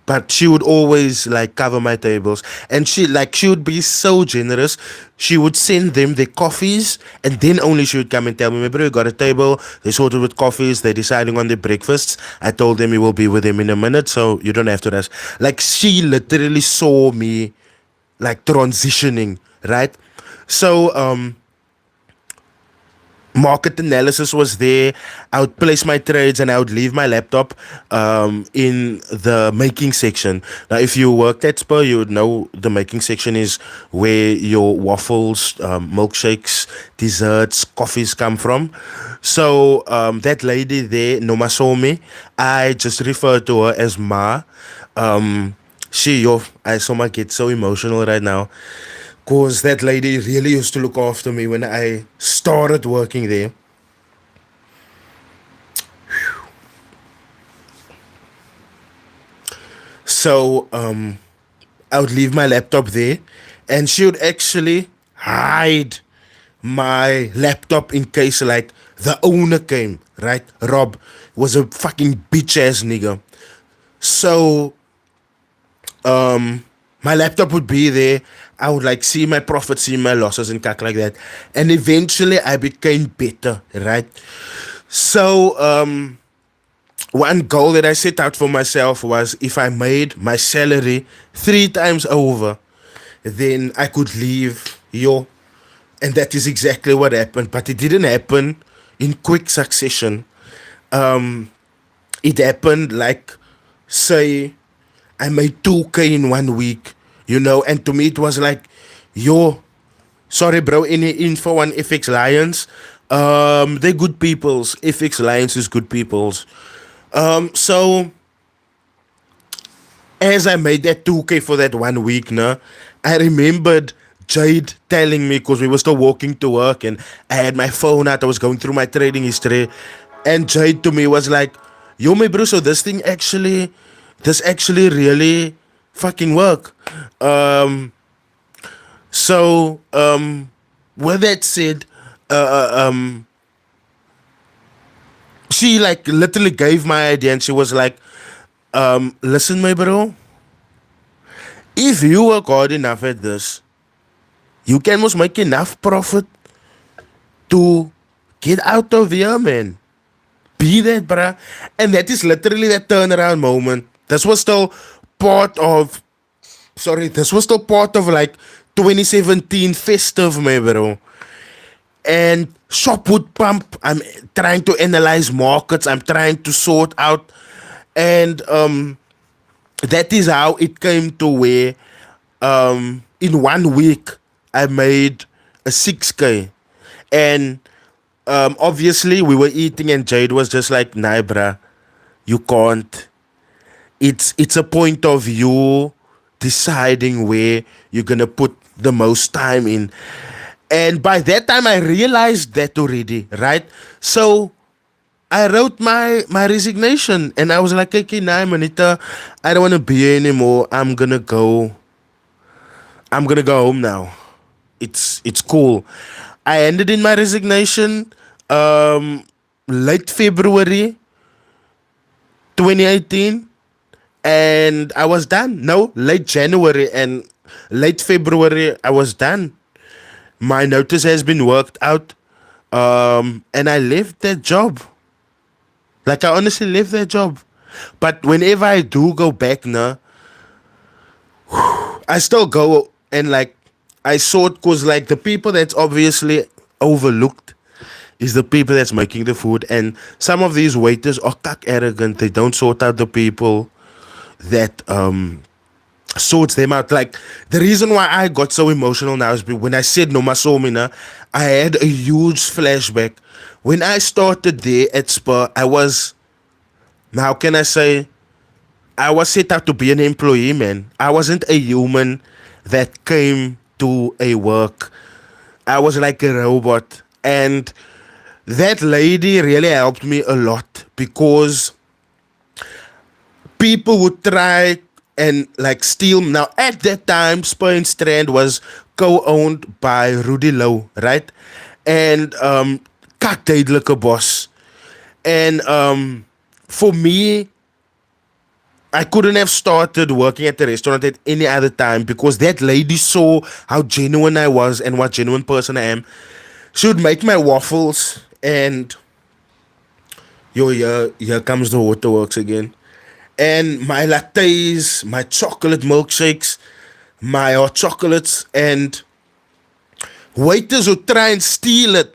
But she would always like cover my tables, and she would be so generous. She would send them their coffees, and then only she would come and tell me, bro, you got a table, they sorted with coffees, they're deciding on their breakfasts. I told them we will be with them in a minute, so you don't have to rush. Like, she literally saw me like transitioning, right? So market analysis was there. I would place my trades and I would leave my laptop in the making section. Now, if you worked at Spur, you would know the making section is where your waffles, milkshakes, desserts, coffees come from. So that lady there, Noma Somi, I just refer to her as Ma. Um, I so much get so emotional right now. Because that lady really used to look after me when I started working there. So I would leave my laptop there, and she would actually hide my laptop in case like the owner came. Right, Rob was a fucking bitch ass nigga. So my laptop would be there. I would like see my profits, see my losses, and cut like that. And eventually, I became better. Right. So one goal that I set out for myself was if I made my salary 3 times over, then I could leave yo. And that is exactly what happened. But it didn't happen in quick succession. It happened like, say, I made 2K in 1 week, and to me it was like, yo, sorry, bro, any info on FX Lions? They're good peoples. FX Lions is good peoples. So as I made that 2K for that 1 week, nah, I remembered Jade telling me because we were still walking to work and I had my phone out. I was going through my trading history, and Jade to me was like, "Yo, my bro, so this actually really fucking work." Um, so with that said, uh, uh, um, she like literally gave my idea, and she was like, "Listen, my bro, if you work hard enough at this, you can almost make enough profit to get out of here, man. Be that, bruh." And that is literally that turnaround moment. Part of, this was still part of like 2017 festive, my bro. And shop would pump. I'm trying to analyze markets. I'm trying to sort out. And that is how it came to where in 1 week I made a 6K. And obviously we were eating and Jade was just like, "Nah, bruh, you can't. It's a point of you deciding where you're gonna put the most time in." And by that time I realized that already, right? So I wrote my resignation and I was like, "Okay, nah, Manita, I don't wanna be here anymore. I'm gonna go home now. It's cool." I ended in my resignation um late February 2018, and I was done. No, late January and late February I was done. My notice has been worked out. And I left that job. Like I honestly left that job. But whenever I do go back now, I still go and like I sort cause like the people that's obviously overlooked is the people that's making the food, and some of these waiters are cock arrogant. They don't sort out the people that sorts them out. Like the reason why I got so emotional now is when I said no masomina, I had a huge flashback. When I started there at Spur, how can I say, I was set out to be an employee, man. I wasn't a human that came to a work. I was like a robot. And that lady really helped me a lot because people would try and like steal. Now, at that time, Spur and Strand was co-owned by Rudy Lowe, right? And kak duidelike boss. And for me, I couldn't have started working at the restaurant at any other time because that lady saw how genuine I was and what genuine person I am. She would make my waffles and yo, here comes the waterworks again. And my lattes, my chocolate milkshakes, my hot chocolates, and waiters would try and steal it.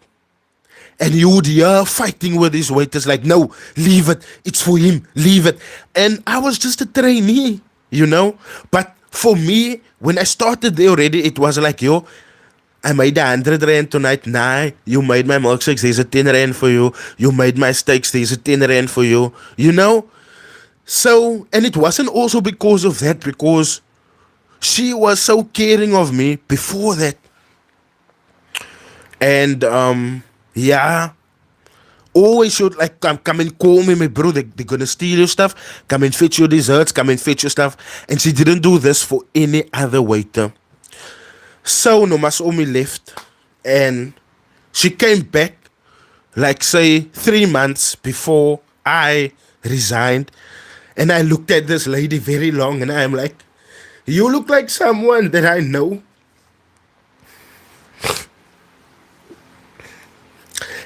And you would hear fighting with these waiters, like, no, leave it. It's for him. Leave it. And I was just a trainee, you know. But for me, when I started there already, it was like, yo, I made 100 rand tonight. Nah, you made my milkshakes. There's a 10 rand for you. You made my steaks. There's a 10 rand for you. You know. So, and it wasn't also because of that, because she was so caring of me before that. And yeah, always should like come and call me, my bro. They're gonna steal your stuff. Come and fetch your desserts. Come and fetch your stuff. And she didn't do this for any other waiter. So Nomas Omi left, and she came back, like say 3 months before I resigned. And I looked at this lady very long, and I'm like, you look like someone that I know.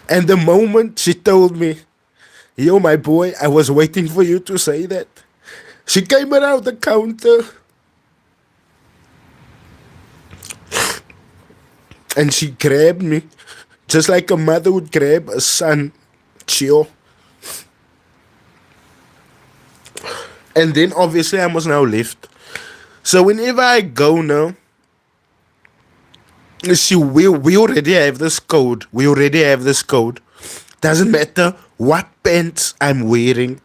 And the moment she told me, yo, my boy, I was waiting for you to say that, she came around the counter and she grabbed me just like a mother would grab a son. Chill. And then obviously I was now left. So whenever I go now, see, we already have this code. We already have this code. Doesn't matter what pants I'm wearing.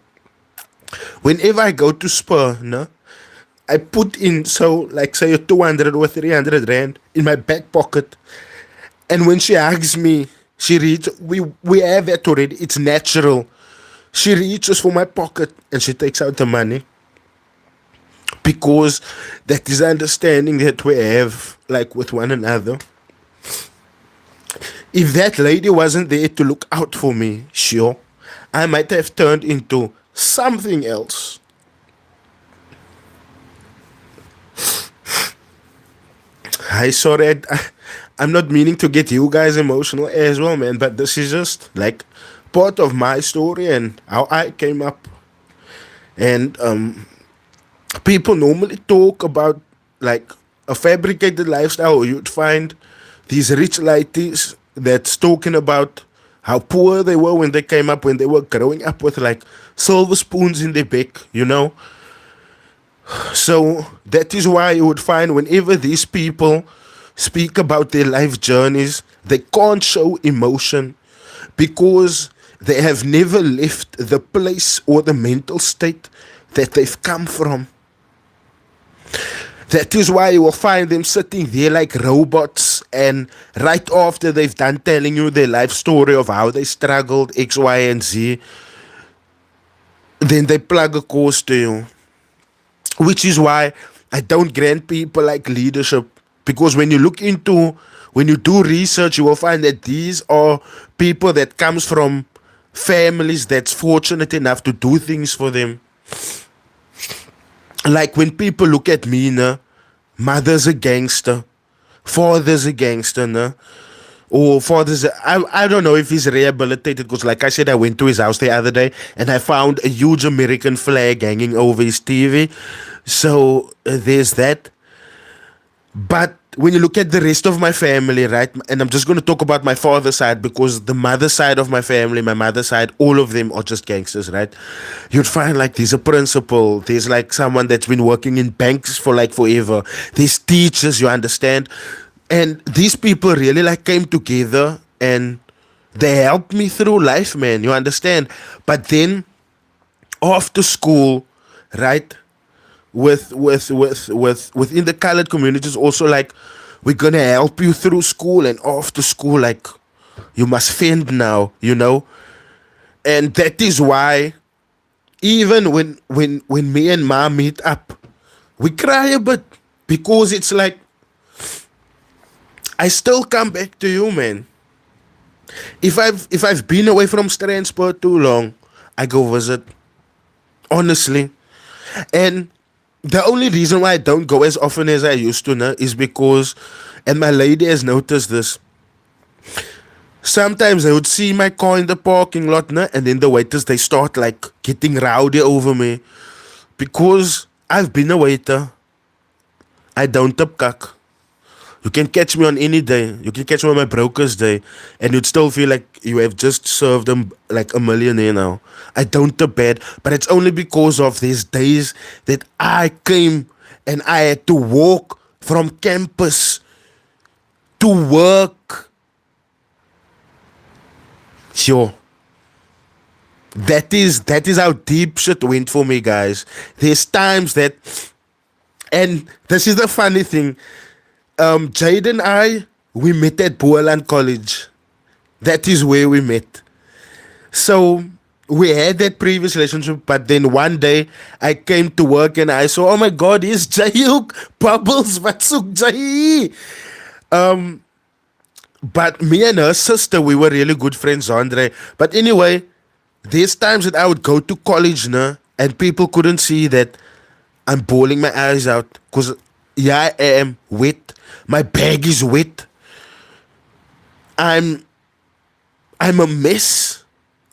Whenever I go to Spur, no, I put in, so like say a 200 or 300 rand in my back pocket. And when she hugs me, she reaches, we have that already. It's natural. She reaches for my pocket and she takes out the money. Because that is the understanding that we have, like, with one another. If that lady wasn't there to look out for me, sure, I might have turned into something else. I'm not meaning to get you guys emotional as well, man, but this is just like part of my story and how I came up. And people normally talk about like a fabricated lifestyle. You'd find these rich ladies that's talking about how poor they were when they came up, when they were growing up with like silver spoons in their beak, you know. So that is why you would find whenever these people speak about their life journeys, they can't show emotion because they have never left the place or the mental state that they've come from. That is why you will find them sitting there like robots, and right after they've done telling you their life story of how they struggled, X, Y, and Z, then they plug a course to you. Which is why I don't grant people like leadership, because when you do research, you will find that these are people that comes from families that's fortunate enough to do things for them. Like when people look at me, nah, mother's a gangster, father's a gangster, nah, or I don't know if he's rehabilitated, because like I said, I went to his house the other day and I found a huge American flag hanging over his TV. So there's that. But when you look at the rest of my family, right, and I'm just going to talk about my father's side, because the mother side of my family, my mother's side, all of them are just gangsters, right? You'd find like there's a principal, there's like someone that's been working in banks for like forever, there's teachers, you understand? And these people really like came together and they helped me through life, man, you understand? But then after school, right, within the colored communities also, like, we're gonna help you through school, and after school, like, you must fend now, you know. And that is why even when me and Ma meet up, we cry a bit, because it's like I still come back to you, man. If I've been away from Strandsport too long, I go visit, honestly. And the only reason why I don't go as often as I used to now is because, and my lady has noticed this, sometimes I would see my car in the parking lot, nah, and then the waiters, they start like getting rowdy over me. Because I've been a waiter, I don't tip cuck. You can catch me on any day. You can catch me on my broker's day, and you'd still feel like you have just served them like a millionaire now. I don't debate, but it's only because of these days that I came and I had to walk from campus to work. Sure. That is how deep shit went for me, guys. There's times that, and this is the funny thing. Jade and I, we met at Boerland College. That is where we met. So we had that previous relationship, but then one day I came to work and I saw, oh my God, here's Jayuk Bubbles Vatsuk Jai. But me and her sister, we were really good friends, Andre. But anyway, there's times that I would go to college, nah, and people couldn't see that I'm bawling my eyes out because yeah, I am wet. My bag is wet. I'm a mess,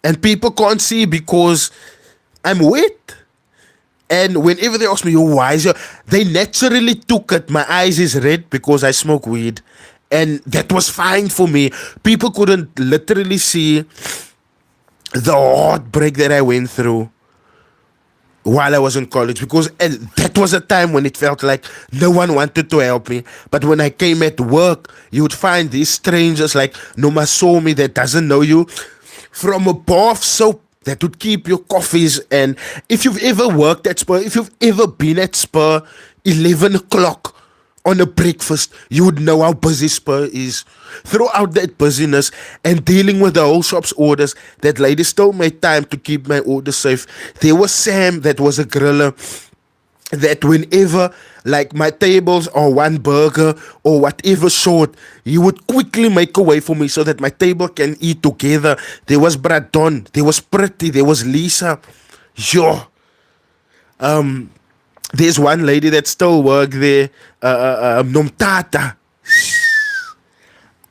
and people can't see because I'm wet. And whenever they ask me, "Yo, why is your?" They naturally took it. My eyes is red because I smoke weed, and that was fine for me. People couldn't literally see the heartbreak that I went through while I was in college, because and that was a time when it felt like no one wanted to help me. But when I came at work, you would find these strangers like Noma saw me that doesn't know you from a bar of soap that would keep your coffees. And if you've ever worked at Spur, if you've ever been at Spur 11 o'clock on a breakfast, you would know how busy Spur is. Throughout that busyness and dealing with the whole shop's orders, that lady still made time to keep my orders safe. There was Sam, that was a griller, that whenever like my tables or one burger or whatever short, he would quickly make a way for me so that my table can eat together. There was Bradon, there was Pretty, there was Lisa. Yo. There's one lady that still work there, Nomtata.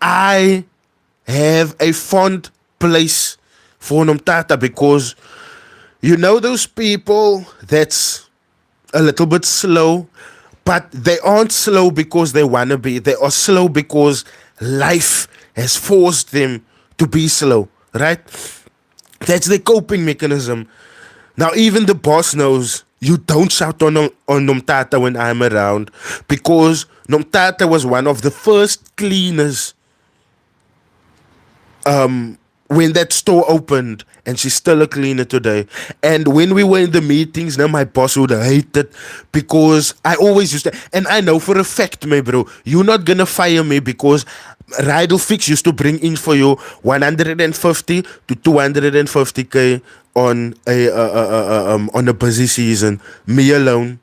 I have a fond place for Nomtata because you know those people that's a little bit slow, but they aren't slow because they want to be. They are slow because life has forced them to be slow, right? That's the coping mechanism. Now, even the boss knows you don't shout on Nomtata when I'm around, because Nomtata was one of the first cleaners when that store opened, and she's still a cleaner today. And when we were in the meetings, now my boss would hate it because I always used to, and I know for a fact, my bro, you're not gonna fire me because Rydal Fix used to bring in for you 150 to 250k on a busy season, me alone.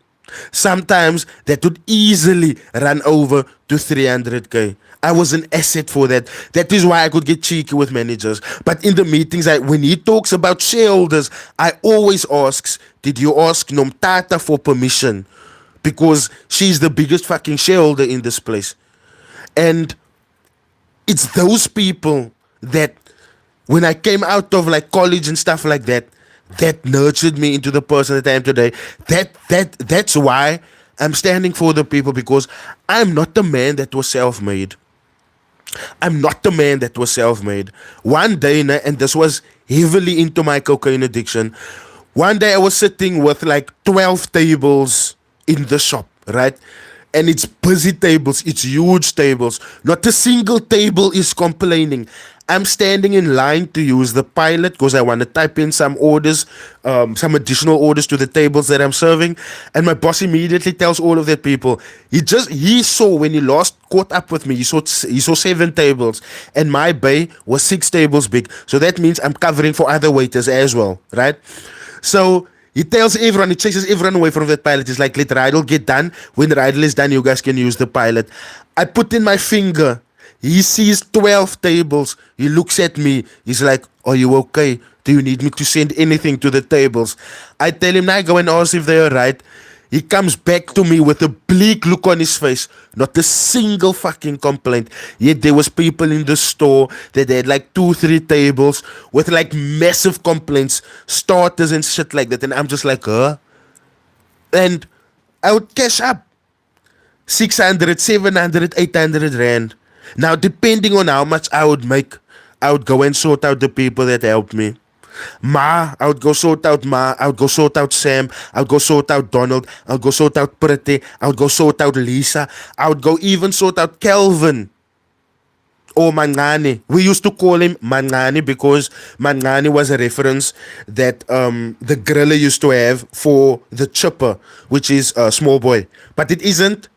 Sometimes that would easily run over to 300k. I was an asset for that. That is why I could get cheeky with managers. But in the meetings, when he talks about shareholders, I always asks, did you ask Nomtata for permission? Because she's the biggest fucking shareholder in this place. And it's those people that when I came out of like college and stuff like that, that nurtured me into the person that I am today. That's why I'm standing for the people, because I'm not the man that was self-made. I'm not the man that was self-made. One day, and this was heavily into my cocaine addiction, one day I was sitting with like 12 tables in the shop, right? And it's busy tables, it's huge tables. Not a single table is complaining. I'm standing in line to use the pilot because I want to type in some orders, some additional orders to the tables that I'm serving. And my boss immediately tells all of that people, he saw when he last caught up with me, he saw 7 tables, and my bay was 6 tables big. So that means I'm covering for other waiters as well, right? So he tells everyone, he chases everyone away from that pilot. He's like, let Rydal get done. When Rydal is done, you guys can use the pilot. I put in my finger. He sees 12 tables. He looks at me. He's like, are you okay? Do you need me to send anything to the tables? I tell him, now go and ask if they are right. He comes back to me with a bleak look on his face. Not a single fucking complaint. Yet there was people in the store that had like 2-3 tables with like massive complaints, starters and shit like that. And I'm just like, huh? And I would cash up. 600, 700, 800 rand. Now, depending on how much I would make, I would go and sort out the people that helped me. I would go sort out I would go sort out Sam, I would go sort out Donald, I would go sort out Pretty, I would go sort out Lisa, I would go even sort out Kelvin or Mangani. We used to call him Mangani because Mangani was a reference that the gorilla used to have for the chipper, which is a small boy. But it isn't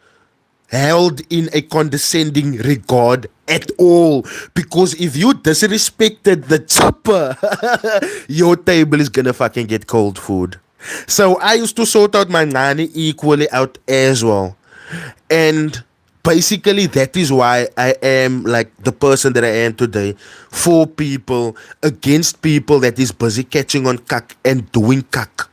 held in a condescending regard at all, because if you disrespected the chopper, your table is gonna fucking get cold food. So I used to sort out my nanny equally out as well, and basically that is why I am like the person that I am today, for people, against people that is busy catching on cuck and doing cuck.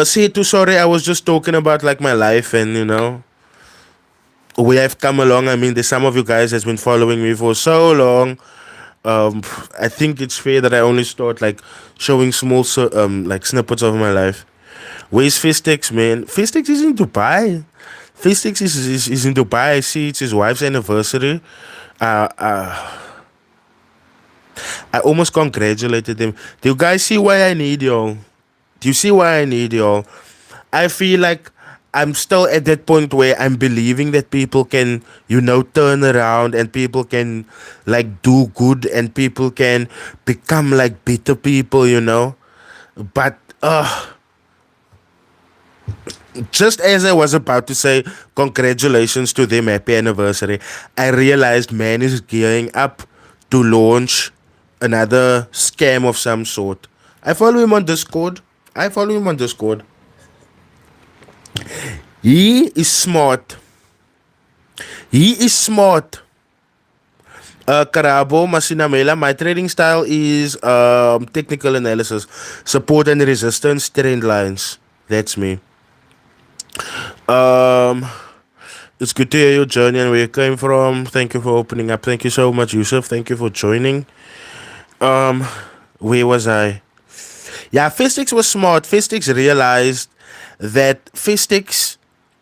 Say too sorry, I was just talking about like my life, and we have come along. I mean, there's some of you guys has been following me for so long. I think it's fair that I only start like showing small like snippets of my life. Where's Fistex, man? Fistex is in Dubai. Fistex is in Dubai. I see it's his wife's anniversary. I almost congratulated him. Do you guys see why I need y'all? Do you see why I need y'all? I feel like I'm still at that point where I'm believing that people can, turn around, and people can like do good, and people can become like better people. But just as I was about to say congratulations to them, happy anniversary, I realized man is gearing up to launch another scam of some sort. I follow him on Discord. He is smart. Karabo Masinamela, my trading style is technical analysis, support and resistance, trend lines. That's me. It's good to hear your journey and where you came from. Thank you for opening up. Thank you so much, Yusuf. Thank you for joining. Where was I? Yeah, Fistix was smart. Fistix realized that Fistix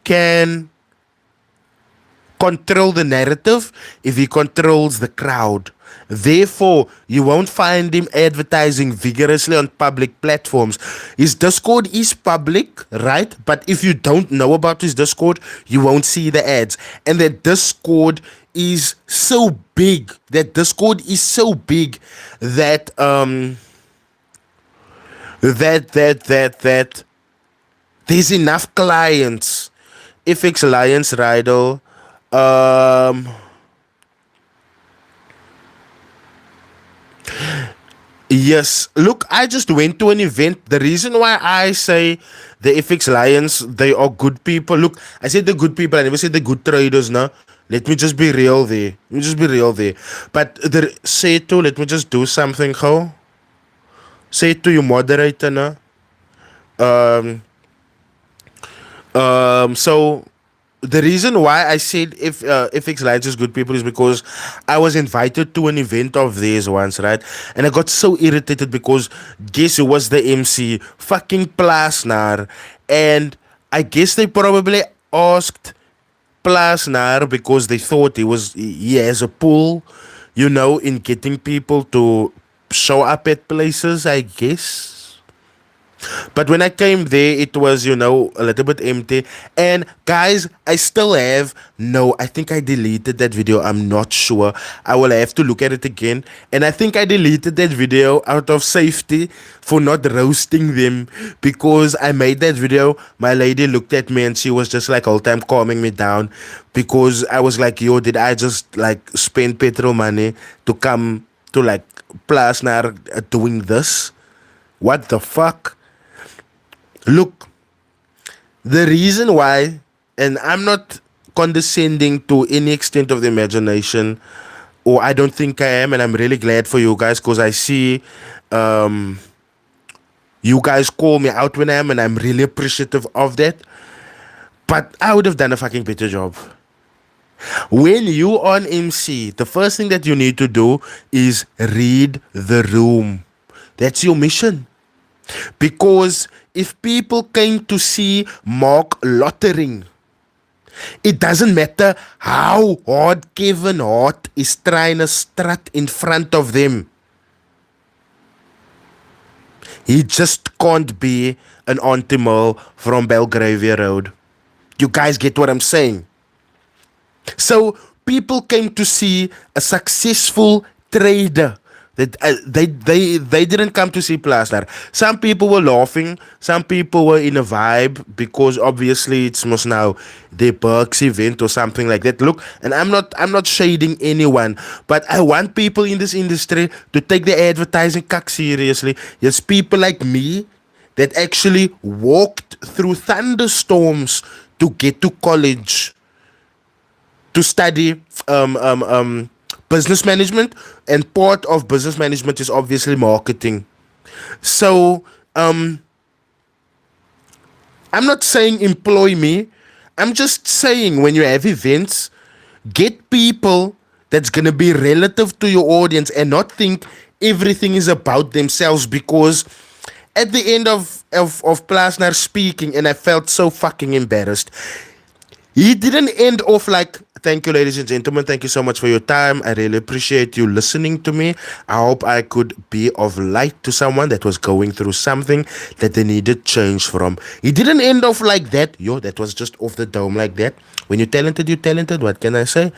can control the narrative if he controls the crowd. Therefore, you won't find him advertising vigorously on public platforms. His Discord is public, right? But if you don't know about his Discord, you won't see the ads. And that Discord is so big. That there's enough clients. FX Lions Riddle. Yes, look, I just went to an event. The reason why I say the FX Lions, they are good people. Look, I said the good people, I never said the good traders, no. Let me just be real there. But say to, let me just do something, how? Say to you, moderator, no. So the reason why I said if FX Lions is good people is because I was invited to an event of theirs once, right? And I got so irritated because guess who was the MC? Fucking Plasnar. And I guess they probably asked Plasnar because they thought he has a pull, in getting people to show up at places, I guess. But when I came there, it was, a little bit empty. And guys, I still have I think I deleted that video. I'm not sure. I will have to look at it again. And I think I deleted that video out of safety for not roasting them, because I made that video. My lady looked at me and she was just like all time calming me down, because I was like, yo, did I just like spend petrol money to come to like Plasnar doing this? What the fuck? Look, the reason why, and I'm not condescending to any extent of the imagination, or I don't think I am, and I'm really glad for you guys, because I see you guys call me out when I am, and I'm really appreciative of that. But I would have done a fucking better job. When you on MC, the first thing that you need to do is read the room. That's your mission. Because if people came to see Mark lottering, it doesn't matter how hard Kevin Hart is trying to strut in front of them. He just can't be an Auntie Merle from Belgravia Road. You guys get what I'm saying? So people came to see a successful trader. That they didn't come to see Plasnar. Some people were laughing. Some people were in a vibe because obviously it's most now the Berks event or something like that. Look, and I'm not shading anyone, but I want people in this industry to take the advertising cuck seriously. Yes, people like me that actually walked through thunderstorms to get to college to study business management, and part of business management is obviously marketing. So I'm not saying employ me. I'm just saying when you have events, get people that's gonna be relative to your audience and not think everything is about themselves. Because at the end of Plasnar speaking, and I felt so fucking embarrassed. He didn't end off like, thank you, ladies and gentlemen. Thank you so much for your time. I really appreciate you listening to me. I hope I could be of light to someone that was going through something that they needed change from. He didn't end off like that. Yo, that was just off the dome like that. When you're talented, you're talented. What can I say?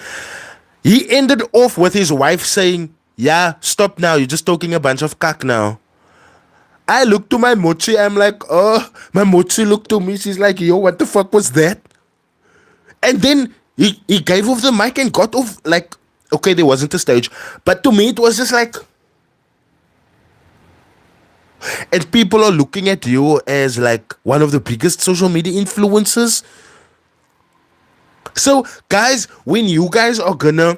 He ended off with his wife saying, yeah, stop now. You're just talking a bunch of cock now. I looked to my mochi. I'm like, oh, my mochi looked to me. She's like, yo, what the fuck was that? And then he gave off the mic and got off. Like, okay, there wasn't a stage, but to me it was just like, and people are looking at you as like one of the biggest social media influencers. So guys, when you guys are gonna,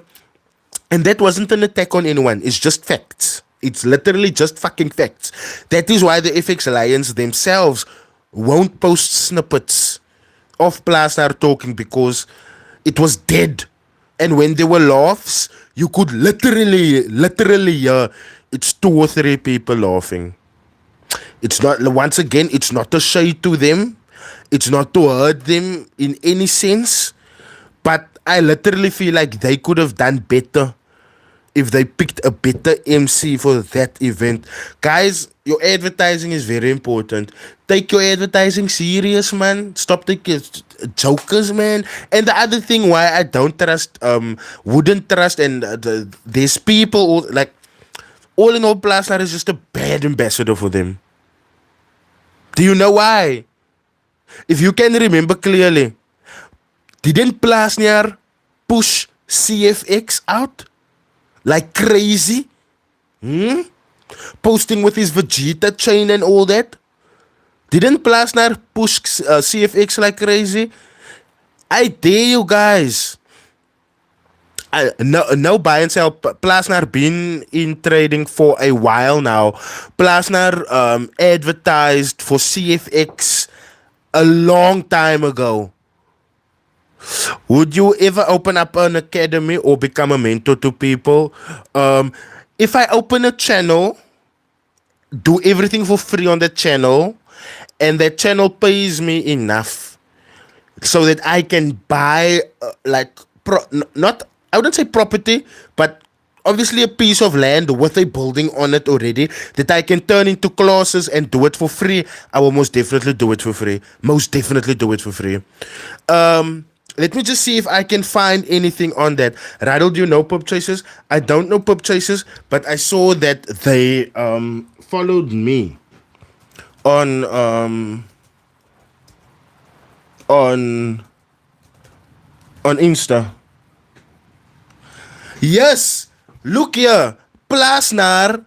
and that wasn't an attack on anyone, it's just facts. It's literally just fucking facts. That is why the FX Lions themselves won't post snippets of Plasnar talking, because it was dead. And when there were laughs, you could literally hear it's 2 or 3 people laughing. It's not, once again, it's not a shade to them. It's not to hurt them in any sense. But I literally feel like they could have done better if they picked a better MC for that event. Guys, your advertising is very important. Take your advertising serious, man. Stop taking jokers, man. And the other thing why I don't trust, wouldn't trust, and there's people like, all in all, Plasnar is just a bad ambassador for them. Do you know why? If you can remember clearly, didn't Plasnar push CFX out like crazy? Posting with his Vegeta chain and all that. Didn't Plasnar push CFX like crazy? I dare you guys. No buy and sell. Plasnar been in trading for a while now. Plasnar advertised for CFX a long time ago. Would you ever open up an academy or become a mentor to people? If I open a channel, do everything for free on that channel, and that channel pays me enough so that I can buy not, I wouldn't say property, but obviously a piece of land with a building on it already that I can turn into classes and do it for free, I will most definitely do it for free. Most definitely do it for free. Let me just see if I can find anything on that. Rattle, do you know Pub Chasers? I don't know Pub Chasers, but I saw that they followed me on Insta. Yes, look here. Plasnar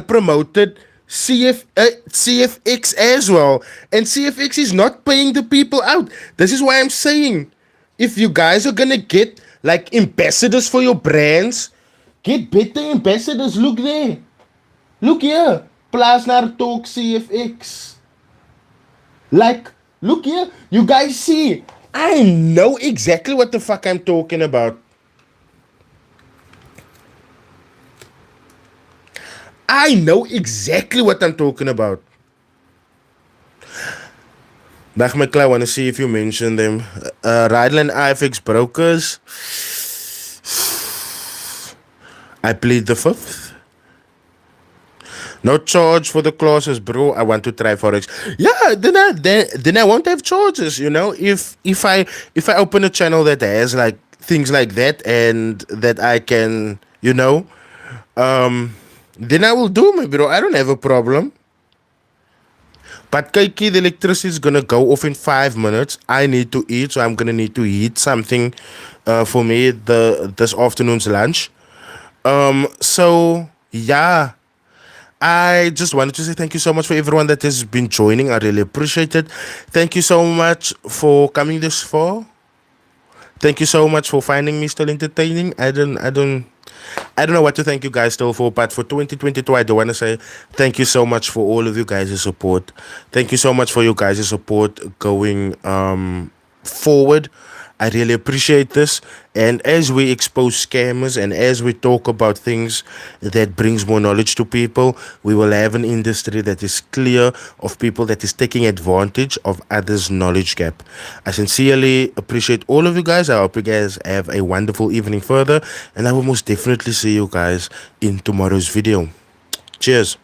promoted CFX as well, and CFX is not paying the people out. This is why I'm saying, if you guys are gonna get like ambassadors for your brands, get better ambassadors. Look there, look here. Plasnar talk CFX. Like, look here. You guys see, I know exactly what the fuck I'm talking about. I know exactly what I'm talking about. Dag McCloud, I want to see if you mentioned them. Rydland IFX brokers. I plead the fifth. No charge for the classes, bro. I want to try forex. Yeah, then I won't have charges. You know, if I open a channel that has like things like that and that I can, then I will do me, bro. I don't have a problem. But Kaiki, the electricity is gonna go off in 5 minutes. I need to eat, so I'm gonna need to eat something for me this afternoon's lunch. So yeah. I just wanted to say thank you so much for everyone that has been joining. I really appreciate it. Thank you so much for coming this far. Thank you so much for finding me still entertaining. I don't know what to thank you guys still for, but for 2022, I do want to say thank you so much for all of you guys' support. Thank you so much for you guys' support going forward. I really appreciate this. And as we expose scammers and as we talk about things that brings more knowledge to people, we will have an industry that is clear of people that is taking advantage of others' knowledge gap. I sincerely appreciate all of you guys. I hope you guys have a wonderful evening further. And I will most definitely see you guys in tomorrow's video. Cheers.